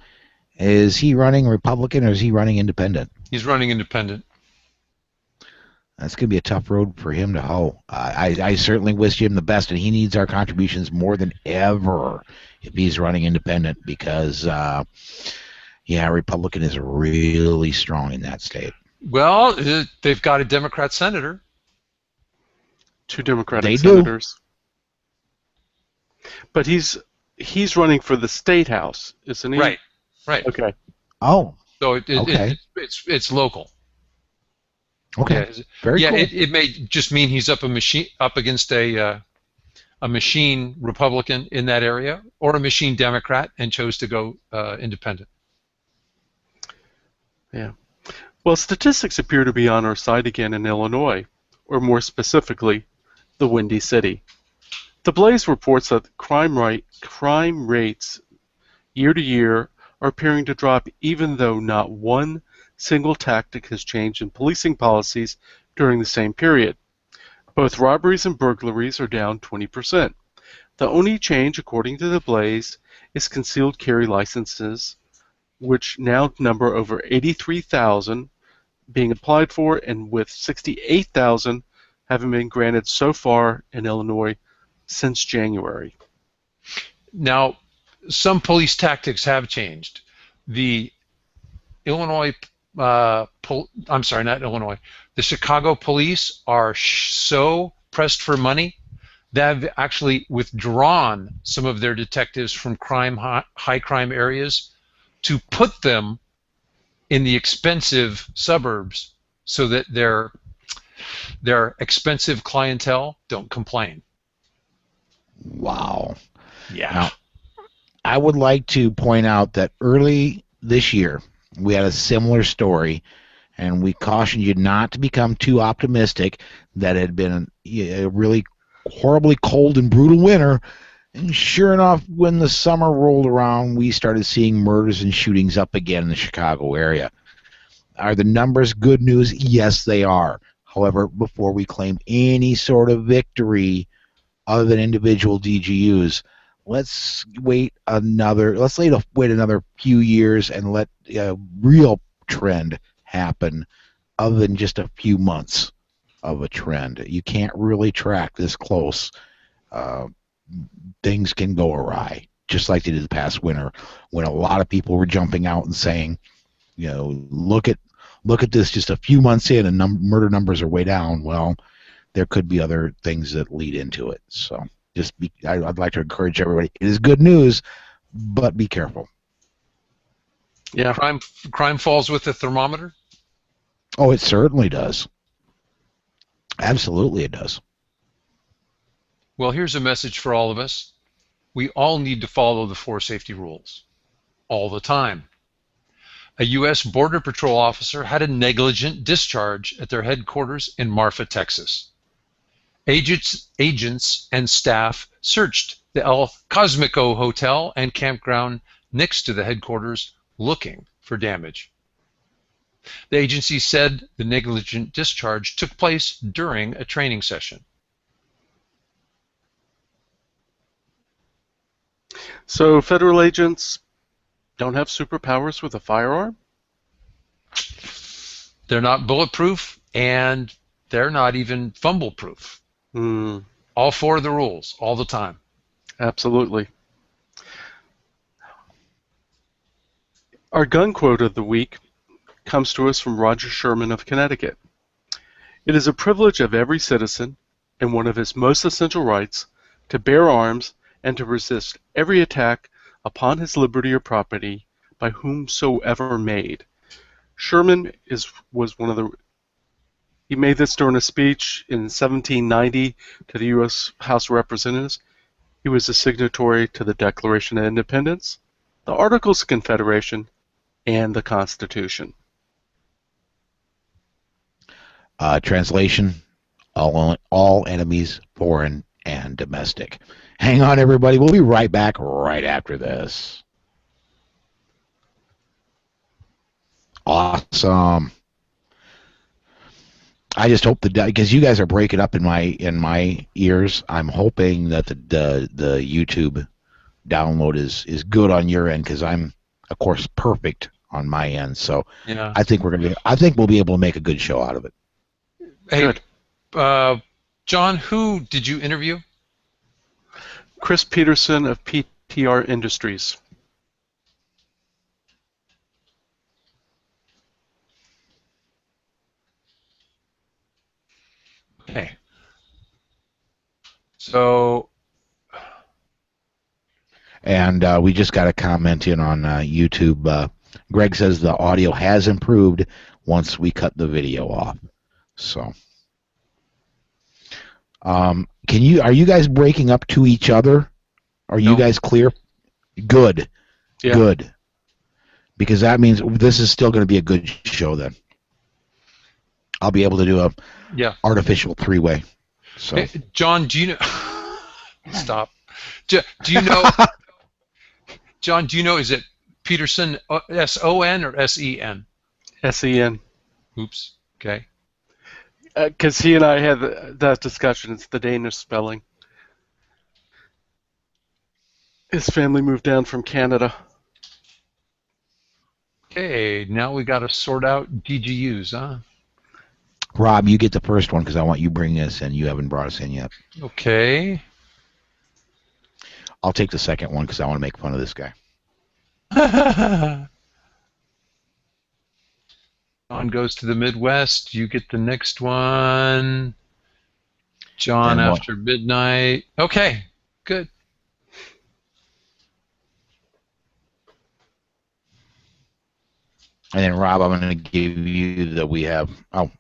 A: is he running Republican or is he running independent?
B: He's running independent.
A: That's going to be a tough road for him to hoe. I certainly wish him the best, and he needs our contributions more than ever if he's running independent because, Republican is really strong in that state.
B: Well, they've got a Democrat senator.
C: 2 Democratic senators. But he's running for the state house, isn't he?
B: Right.
C: Okay.
A: Oh.
B: So
A: okay.
B: It's local.
A: Okay.
B: Yeah,
A: very cool.
B: It may just mean he's up against a machine Republican in that area, or a machine Democrat, and chose to go independent.
C: Yeah. Well, statistics appear to be on our side again in Illinois, or more specifically, the Windy City. The Blaze reports that crime rates year to year are appearing to drop, even though not one single tactic has changed in policing policies during the same period. Both robberies and burglaries are down 20%. The only change, according to the Blaze, is concealed carry licenses, which now number over 83,000 being applied for, and with 68,000 having been granted so far in Illinois since January.
B: Now, some police tactics have changed. The Illinois, I'm sorry, not Illinois. The Chicago police are so pressed for money, they've actually withdrawn some of their detectives from high crime areas to put them in the expensive suburbs so that their expensive clientele don't complain.
A: Wow.
B: Yeah.
A: Now, I would like to point out that early this year we had a similar story, and we cautioned you not to become too optimistic that it had been a really horribly cold and brutal winter. And sure enough, when the summer rolled around, we started seeing murders and shootings up again in the Chicago area. Are the numbers good news? Yes, they are. However, before we claim any sort of victory other than individual DGUs, let's wait another few years and let a real trend happen other than just a few months of a trend. You can't really track this close. Things can go awry, just like they did the past winter when a lot of people were jumping out and saying, look at this just a few months in and murder numbers are way down. Well, there could be other things that lead into it. So I'd like to encourage everybody. It is good news, but be careful.
B: Yeah. Crime falls with the thermometer?
A: Oh, it certainly does. Absolutely it does.
B: Well, here's a message for all of us. We all need to follow the 4 safety rules all the time. A U.S. Border Patrol officer had a negligent discharge at their headquarters in Marfa, Texas. Agents and staff searched the El Cosmico Hotel and campground next to the headquarters looking for damage. The agency said the negligent discharge took place during a training session.
C: So federal agents don't have superpowers with a firearm?
B: They're not bulletproof, and they're not even fumble-proof. All 4 of the rules, all the time.
C: Absolutely. Our gun quote of the week comes to us from Roger Sherman of Connecticut. It is a privilege of every citizen, and one of his most essential rights, to bear arms and to resist every attack upon his liberty or property by whomsoever made. Sherman he made this during a speech in 1790 to the U.S. House of Representatives. He was a signatory to the Declaration of Independence, the Articles of Confederation, and the Constitution.
A: Translation, all enemies, foreign and domestic. Hang on, everybody. We'll be right back right after this. Awesome. I just hope because you guys are breaking up in my ears. I'm hoping that the YouTube download is good on your end, because I'm, of course, perfect on my end. So
B: yeah.
A: I think we'll be able to make a good show out of it.
B: Hey, good. John, who did you interview?
C: Chris Peterson of PTR Industries.
B: Okay. So.
A: And we just got a comment in on YouTube. Greg says the audio has improved once we cut the video off. So, are you guys breaking up to each other? Are you guys clear? Good.
C: Yeah.
A: Good. Because that means this is still going to be a good show then. I'll be able to do a artificial 3-way. So,
B: hey, John, do you know? Stop. Do you know? John, do you know? Is it Peterson S-O-N or S-E-N?
C: S-E-N.
B: Oops. Okay.
C: Because he and I had that discussion. It's the Danish spelling. His family moved down from Canada.
B: Okay, now we got to sort out DGUs, huh?
A: Rob, you get the first one because I want you bringing us in. You haven't brought us in yet.
B: Okay.
A: I'll take the second one because I want to make fun of this guy.
B: John goes to the Midwest. You get the next one. John after midnight. Okay, good.
A: And then Rob, I'm going to give you the we have. Oh,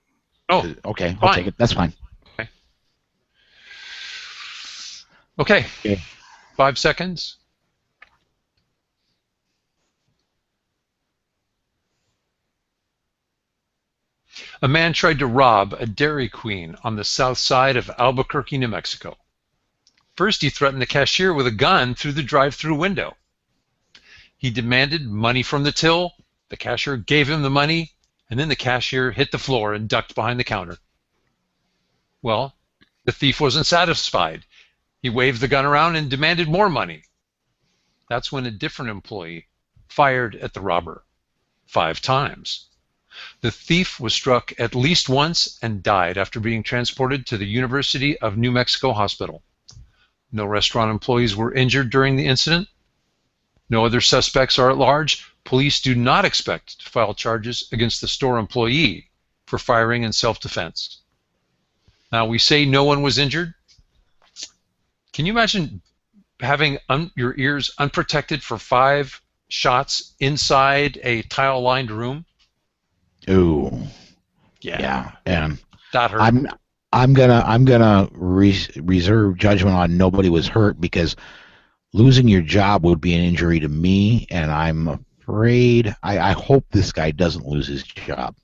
A: okay. I'll take it. That's fine.
B: Okay. 5 seconds. A man tried to rob a Dairy Queen on the south side of Albuquerque, New Mexico. First, he threatened the cashier with a gun through the drive-through window. He demanded money from the till. The cashier gave him the money, and then the cashier hit the floor and ducked behind the counter. Well, the thief wasn't satisfied. He waved the gun around and demanded more money. That's when a different employee fired at the robber 5 times. The thief was struck at least once and died after being transported to the University of New Mexico Hospital. No restaurant employees were injured during the incident. No other suspects are at large. Police do not expect to file charges against the store employee for firing in self-defense. Now, we say no one was injured. Can you imagine having your ears unprotected for 5 shots inside a tile-lined room?
A: Ooh. Yeah. And
B: that hurt.
A: I'm gonna reserve judgment on nobody was hurt, because losing your job would be an injury to me, and I'm afraid I hope this guy doesn't lose his job.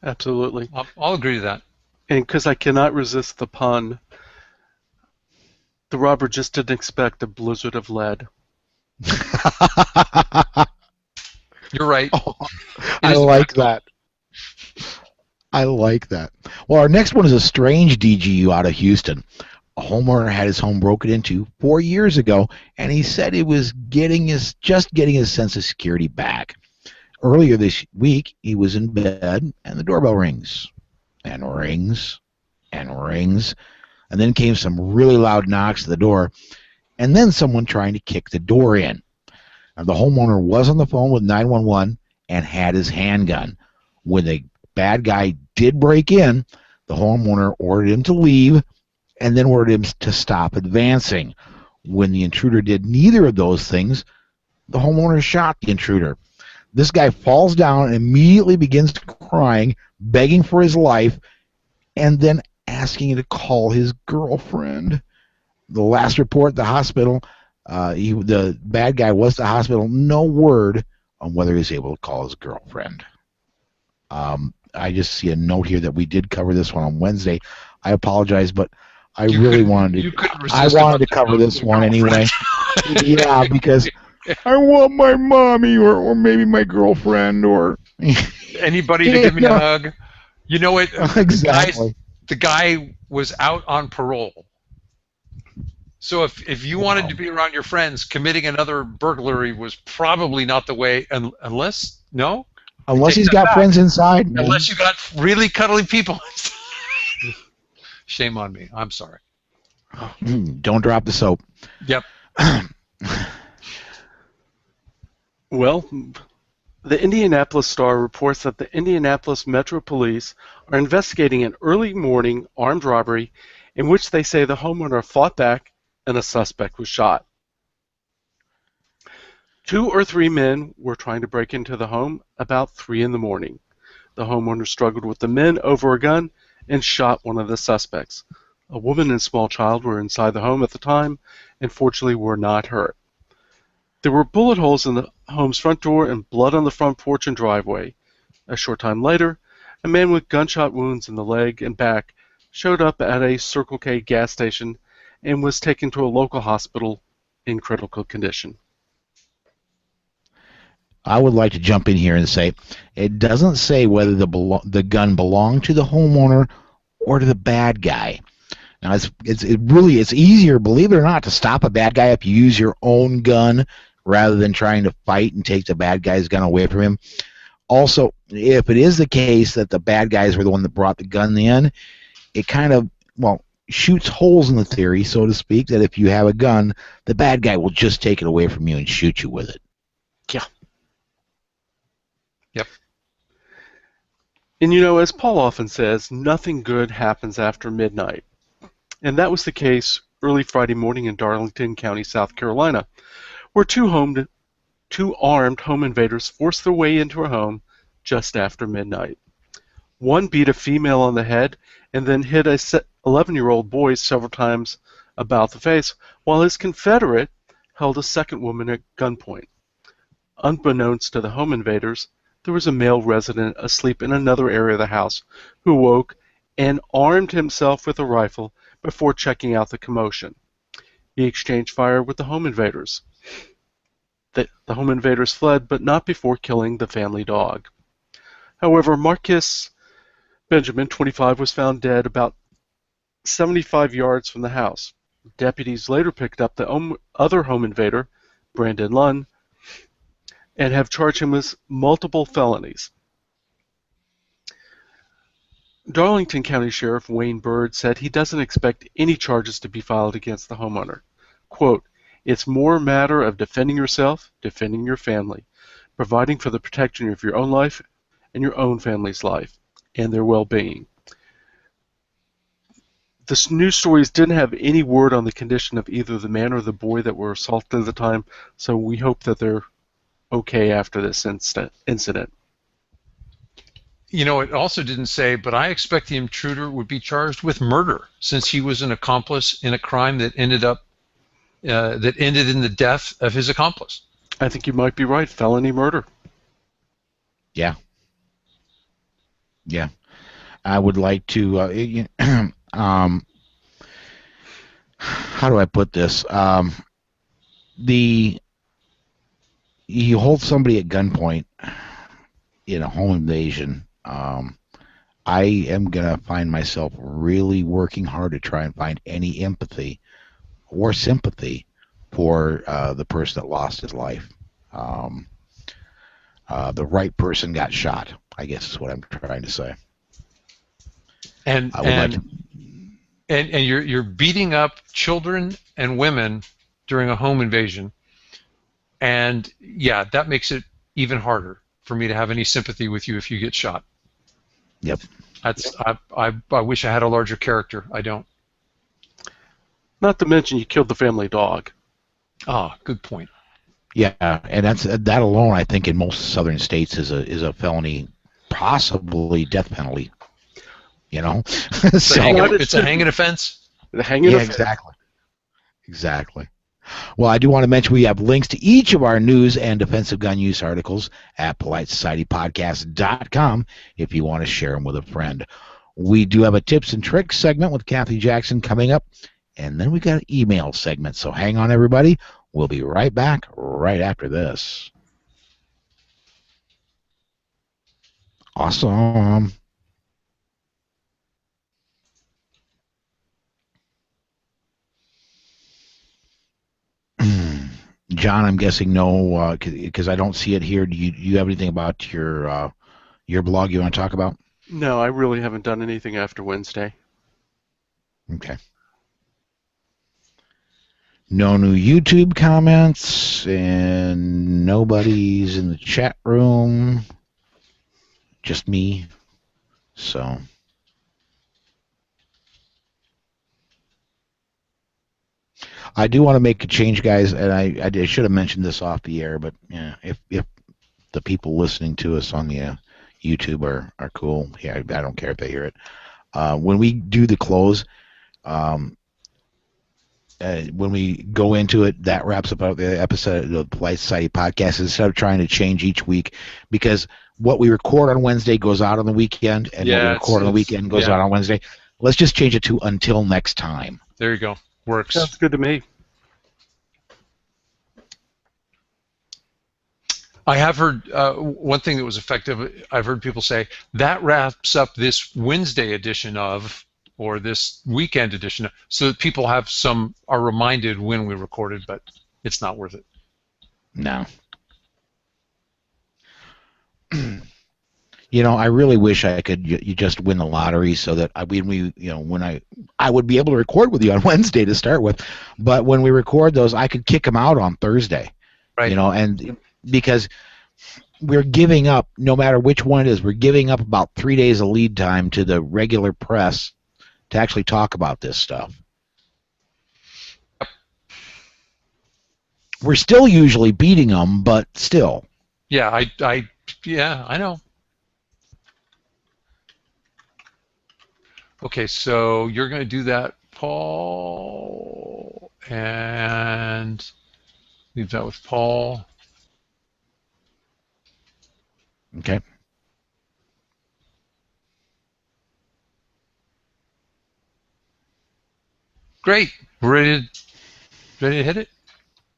C: Absolutely.
B: I'll agree to that.
C: And because I cannot resist the pun, the robber just didn't expect a blizzard of lead.
B: You're right.
A: Oh, I like that. I like that. Well, our next one is a strange DGU out of Houston. A homeowner had his home broken into 4 years ago, and he said he was just getting his sense of security back. Earlier this week, he was in bed, and the doorbell rings, and rings, and rings, and then came some really loud knocks at the door, and then someone trying to kick the door in. Now, the homeowner was on the phone with 911 and had his handgun. When the bad guy did break in, the homeowner ordered him to leave and then ordered him to stop advancing. When the intruder did neither of those things, the homeowner shot the intruder. This guy falls down and immediately begins crying, begging for his life, and then asking to call his girlfriend. The last report, the hospital, the bad guy was at the hospital. No word on whether he was able to call his girlfriend. I just see a note here that we did cover this one on Wednesday. I apologize, but I really wanted to cover this one anyway. Yeah, because I want my mommy or maybe my girlfriend or
B: anybody to give me a hug. You know what?
A: Exactly.
B: The guy was out on parole. So if you wanted to be around your friends, committing another burglary was probably not the way, unless
A: he's got friends inside.
B: Unless you got really cuddly people inside. Shame on me. I'm sorry.
A: Don't drop the soap.
B: Yep.
C: Well, the Indianapolis Star reports that the Indianapolis Metro Police are investigating an early morning armed robbery in which they say the homeowner fought back and a suspect was shot. 2 or 3 men were trying to break into the home about 3 in the morning. The homeowner struggled with the men over a gun and shot one of the suspects. A woman and a small child were inside the home at the time and fortunately were not hurt. There were bullet holes in the home's front door and blood on the front porch and driveway. A short time later, a man with gunshot wounds in the leg and back showed up at a Circle K gas station and was taken to a local hospital in critical condition.
A: I would like to jump in here and say it doesn't say whether the gun belonged to the homeowner or to the bad guy. Now it's easier, believe it or not, to stop a bad guy if you use your own gun rather than trying to fight and take the bad guy's gun away from him. Also, if it is the case that the bad guys were the one that brought the gun in, it kind of, shoots holes in the theory, so to speak, that if you have a gun, the bad guy will just take it away from you and shoot you with it.
C: Yeah.
B: Yep.
C: And as Paul often says, nothing good happens after midnight. And that was the case early Friday morning in Darlington County, South Carolina, where 2 armed home invaders forced their way into a home just after midnight. One beat a female on the head and then hit a 11-year-old boy several times about the face, while his confederate held a second woman at gunpoint. Unbeknownst to the home invaders, there was a male resident asleep in another area of the house who woke and armed himself with a rifle before checking out the commotion. He exchanged fire with the home invaders. The home invaders fled, but not before killing the family dog. However, Marcus Benjamin, 25, was found dead about 75 yards from the house. Deputies later picked up the other home invader, Brandon Lunn, and have charged him with multiple felonies. Darlington County Sheriff Wayne Bird said he doesn't expect any charges to be filed against the homeowner. Quote, "It's more a matter of defending yourself, defending your family, providing for the protection of your own life and your own family's life and their well-being." The news stories didn't have any word on the condition of either the man or the boy that were assaulted at the time, so we hope that they're okay after this incident.
B: You know, it also didn't say, but I expect the intruder would be charged with murder, since he was an accomplice in a crime that ended in the death of his accomplice.
C: I think you might be right. Felony murder.
A: Yeah. Yeah. I would like to, how do I put this? You hold somebody at gunpoint in a home invasion. I am going to find myself really working hard to try and find any empathy or sympathy for the person that lost his life. The right person got shot, I guess is what I'm trying to say.
B: And you're beating up children and women during a home invasion, and yeah, that makes it even harder for me to have any sympathy with you if you get shot.
A: Yep.
B: I wish I had a larger character. I don't.
C: Not to mention you killed the family dog.
B: Ah, good point.
A: Yeah, and that alone, I think, in most southern states is a felony, possibly death penalty. You know,
B: It's a hanging offense.
C: The hanging offense.
A: Exactly. Well, I do want to mention we have links to each of our news and defensive gun use articles at PoliteSocietyPodcast.com if you want to share them with a friend. We do have a tips and tricks segment with Kathy Jackson coming up, and then we got an email segment. So hang on, everybody. We'll be right back right after this. Awesome. John, I'm guessing no, because I don't see it here. Do you have anything about your blog you want to talk about?
C: No, I really haven't done anything after Wednesday.
A: Okay. No new YouTube comments, and nobody's in the chat room. Just me. So. I do want to make a change, guys, and I should have mentioned this off the air, but yeah, if the people listening to us on the YouTube are cool, yeah, I don't care if they hear it. When we do the close, when we go into it, that wraps up the episode of the Polite Society Podcast instead of trying to change each week, because what we record on Wednesday goes out on the weekend, and what we record on the weekend goes out on Wednesday. Let's just change it to until next time.
B: There you go. Works.
C: Sounds good to me.
B: I have heard one thing that was effective. I've heard people say that wraps up this Wednesday edition of, or this weekend edition, so that people are reminded when we recorded, but it's not worth it.
A: No. You know, I really wish I could you just win the lottery so that I would be able to record with you on Wednesday to start with, but when we record those, I could kick them out on Thursday.
B: Right.
A: You know, and because we're giving up, no matter which one it is, we're giving up about 3 days of lead time to the regular press to actually talk about this stuff. We're still usually beating them, but still.
B: Yeah, I know. Okay, so you're going to do that, Paul, and leave that with Paul.
A: Okay.
B: Great. Ready to hit it?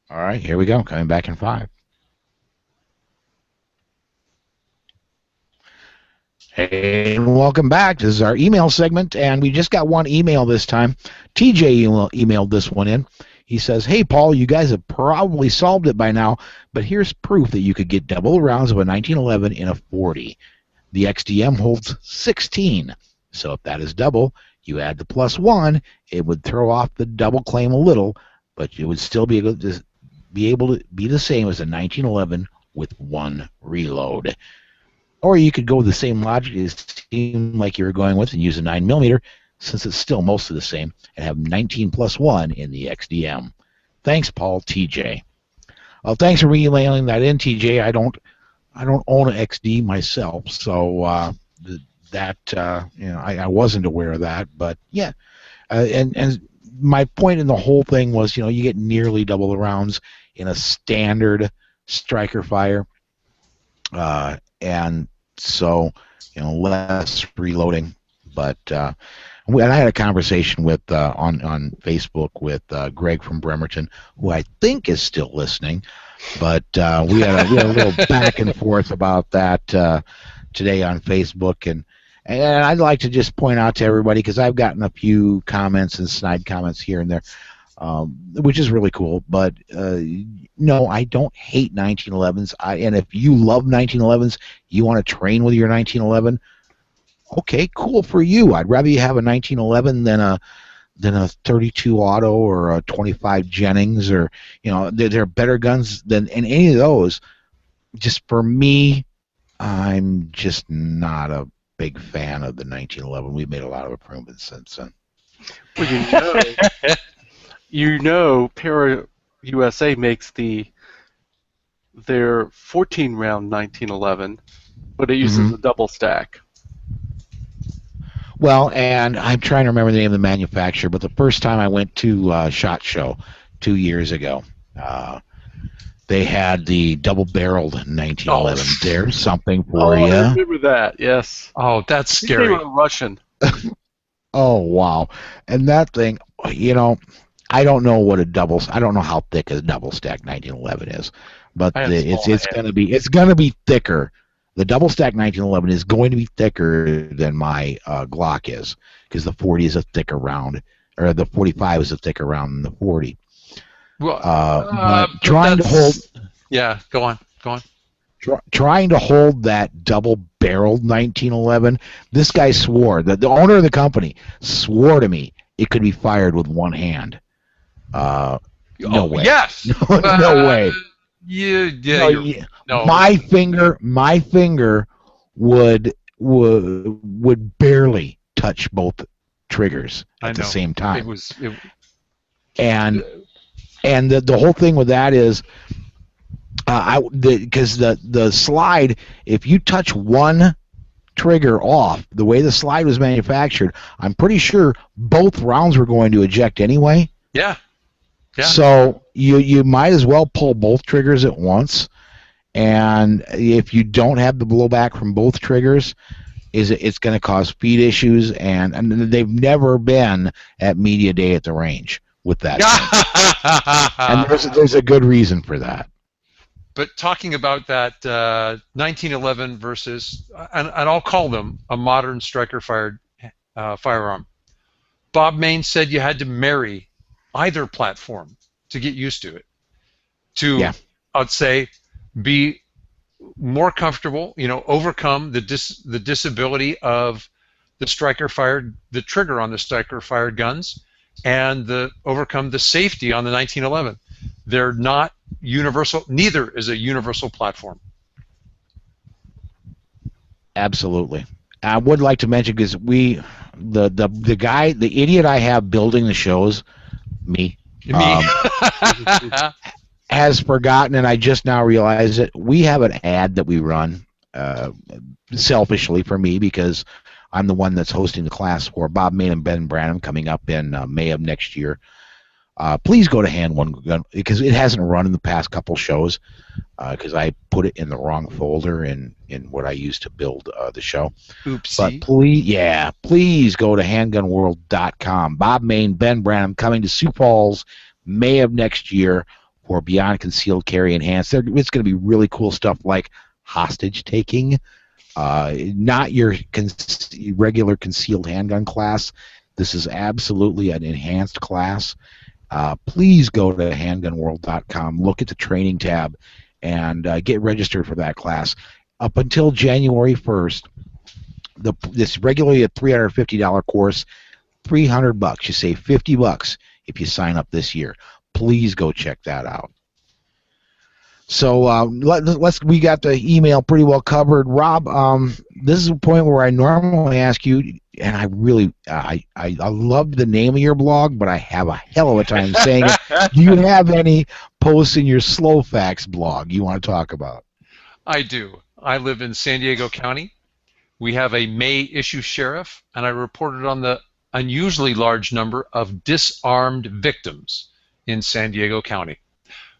A: All right, here we go. Coming back in 5. Hey, and welcome back. This is our email segment, and we just got one email this time. TJ emailed this one in. He says, "Hey, Paul, you guys have probably solved it by now, but here's proof that you could get double rounds of a 1911 in a 40. The XDM holds 16, so if that is double, you add the +1, it would throw off the double claim a little, but it would still be able to be the same as a 1911 with 1 reload. Or you could go with the same logic it seemed like you were going with and use a 9mm, since it's still mostly the same, and have 19 + 1 in the XDM. Thanks, Paul, TJ." Well, thanks for emailing that in, TJ. I don't own an XD myself, so I wasn't aware of that. But yeah, and my point in the whole thing was, you get nearly double the rounds in a standard striker fire, and so less reloading. But and I had a conversation with on Facebook with Greg from Bremerton, who I think is still listening. But we had a little back and forth about that today on Facebook, and I'd like to just point out to everybody, because I've gotten a few comments and snide comments here and there, which is really cool. But no, I don't hate 1911s. And if you love 1911s, you want to train with your 1911, okay, cool for you. I'd rather you have a 1911 than a 32 auto or a 25 Jennings, or they're better guns than any of those. Just for me, I'm just not a big fan of the 1911. We've made a lot of improvements since then.
C: Well, Para USA makes their 14-round 1911, but it uses a double stack.
A: Well, and I'm trying to remember the name of the manufacturer, but the first time I went to SHOT Show 2 years ago, they had the double-barreled 1911. Oh. There's something for you.
C: I remember that, yes.
B: Oh, that's scary.
C: They were Russian.
A: Oh, wow. And that thing, I don't know I don't know how thick a double-stack 1911 is, but it's going to be thicker. The double-stack 1911 is going to be thicker than my Glock is, because the 40 is a thicker round, or the 45 is a thicker round than the 40.
B: Well,
A: trying to hold.
B: Yeah, go on.
A: Trying to hold that double-barreled 1911. This guy swore, the owner of the company swore to me it could be fired with one hand. No way.
B: Yes.
A: No way.
B: No.
A: My finger would barely touch both triggers at the same time. And the whole thing with that is, because the slide, if you touch one trigger off, the way the slide was manufactured, I'm pretty sure both rounds were going to eject anyway.
B: Yeah.
A: So you might as well pull both triggers at once, and if you don't have the blowback from both triggers, it's going to cause feed issues, and they've never been at media day at the range with that. And there's a good reason for that.
B: But talking about that 1911 versus, and I'll call them a modern striker-fired firearm. Bob Mayne said you had to marry either platform to get used to it. I'd say, be more comfortable, overcome the disability of the the trigger on the striker-fired guns, and overcome the safety on the 1911. They're not universal. Neither is a universal platform.
A: Absolutely. I would like to mention, because the idiot I have building the shows, me. Has forgotten, and I just now realized it. We have an ad that we run, selfishly for me, because I'm the one that's hosting the class for Bob Mayne and Ben Branham coming up in May of next year. Please go to Handgun because it hasn't run in the past couple shows because I put it in the wrong folder in what I used to build the show.
B: Oopsie.
A: But please go to handgunworld.com. Bob Mayne, Ben Branham coming to Sioux Falls May of next year for Beyond Concealed Carry Enhanced. It's going to be really cool stuff like hostage taking, not your regular concealed handgun class. This is absolutely an enhanced class. Please go to handgunworld.com, look at the training tab, and get registered for that class. Up until January 1st, this regularly a $350 course, $300. You save $50 if you sign up this year. Please go check that out. So we got the email pretty well covered. Rob, this is a point where I normally ask you, and I really I love the name of your blog, but I have a hell of a time saying it. Do you have any posts in your Slow Facts blog you want to talk about?
B: I do. I live in San Diego County. We have a May issue sheriff, and I reported on the unusually large number of disarmed victims in San Diego County.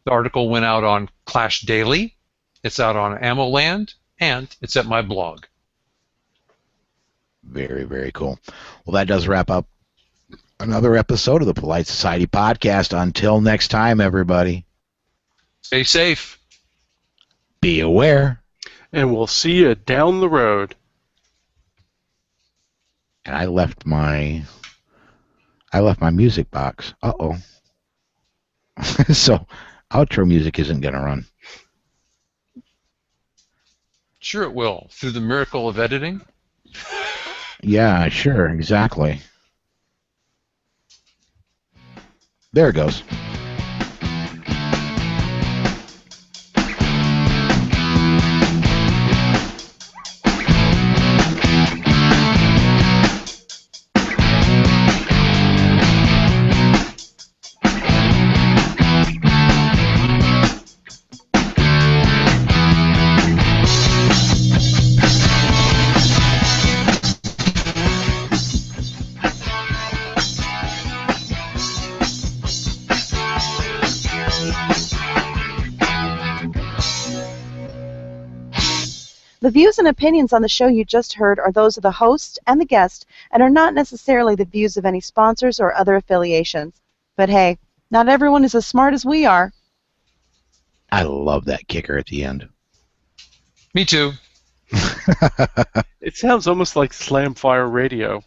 B: The article went out on Clash Daily, it's out on AmmoLand, and it's at my blog.
A: Very, very cool. Well, that does wrap up another episode of the Polite Society Podcast. Until next time, everybody.
B: Stay safe.
A: Be aware.
C: And we'll see you down the road.
A: And I left my music box. Uh-oh. So outro music isn't going to run.
B: Sure it will. Through the miracle of editing.
A: Yeah, sure, exactly. There it goes.
D: The views and opinions on the show you just heard are those of the host and the guest and are not necessarily the views of any sponsors or other affiliations. But hey, not everyone is as smart as we are.
A: I love that kicker at the end.
B: Me too.
C: It sounds almost like Slamfire Radio.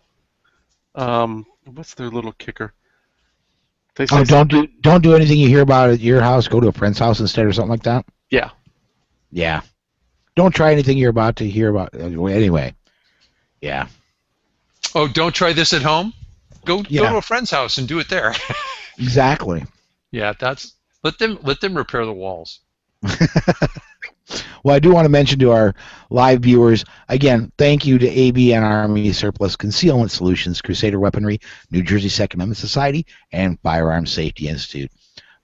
C: What's their little kicker? They say
A: don't do anything you hear about at your house. Go to a friend's house instead or something like that?
C: Yeah.
A: Yeah. Don't try anything you're about to hear about. Anyway. Yeah.
B: Oh, don't try this at home? Go to a friend's house and do it there.
A: Exactly.
B: Yeah, let them repair the walls.
A: Well, I do want to mention to our live viewers, again, thank you to ABN Army Surplus Concealment Solutions, Crusader Weaponry, New Jersey Second Amendment Society, and Firearms Safety Institute.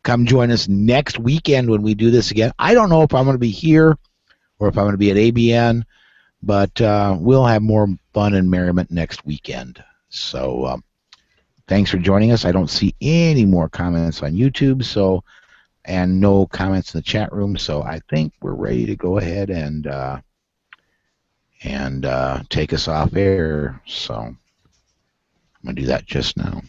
A: Come join us next weekend when we do this again. I don't know if I'm going to be here or if I'm going to be at ABN, but we'll have more fun and merriment next weekend. So thanks for joining us. I don't see any more comments on YouTube, and no comments in the chat room, so I think we're ready to go ahead and take us off air. So I'm going to do that just now.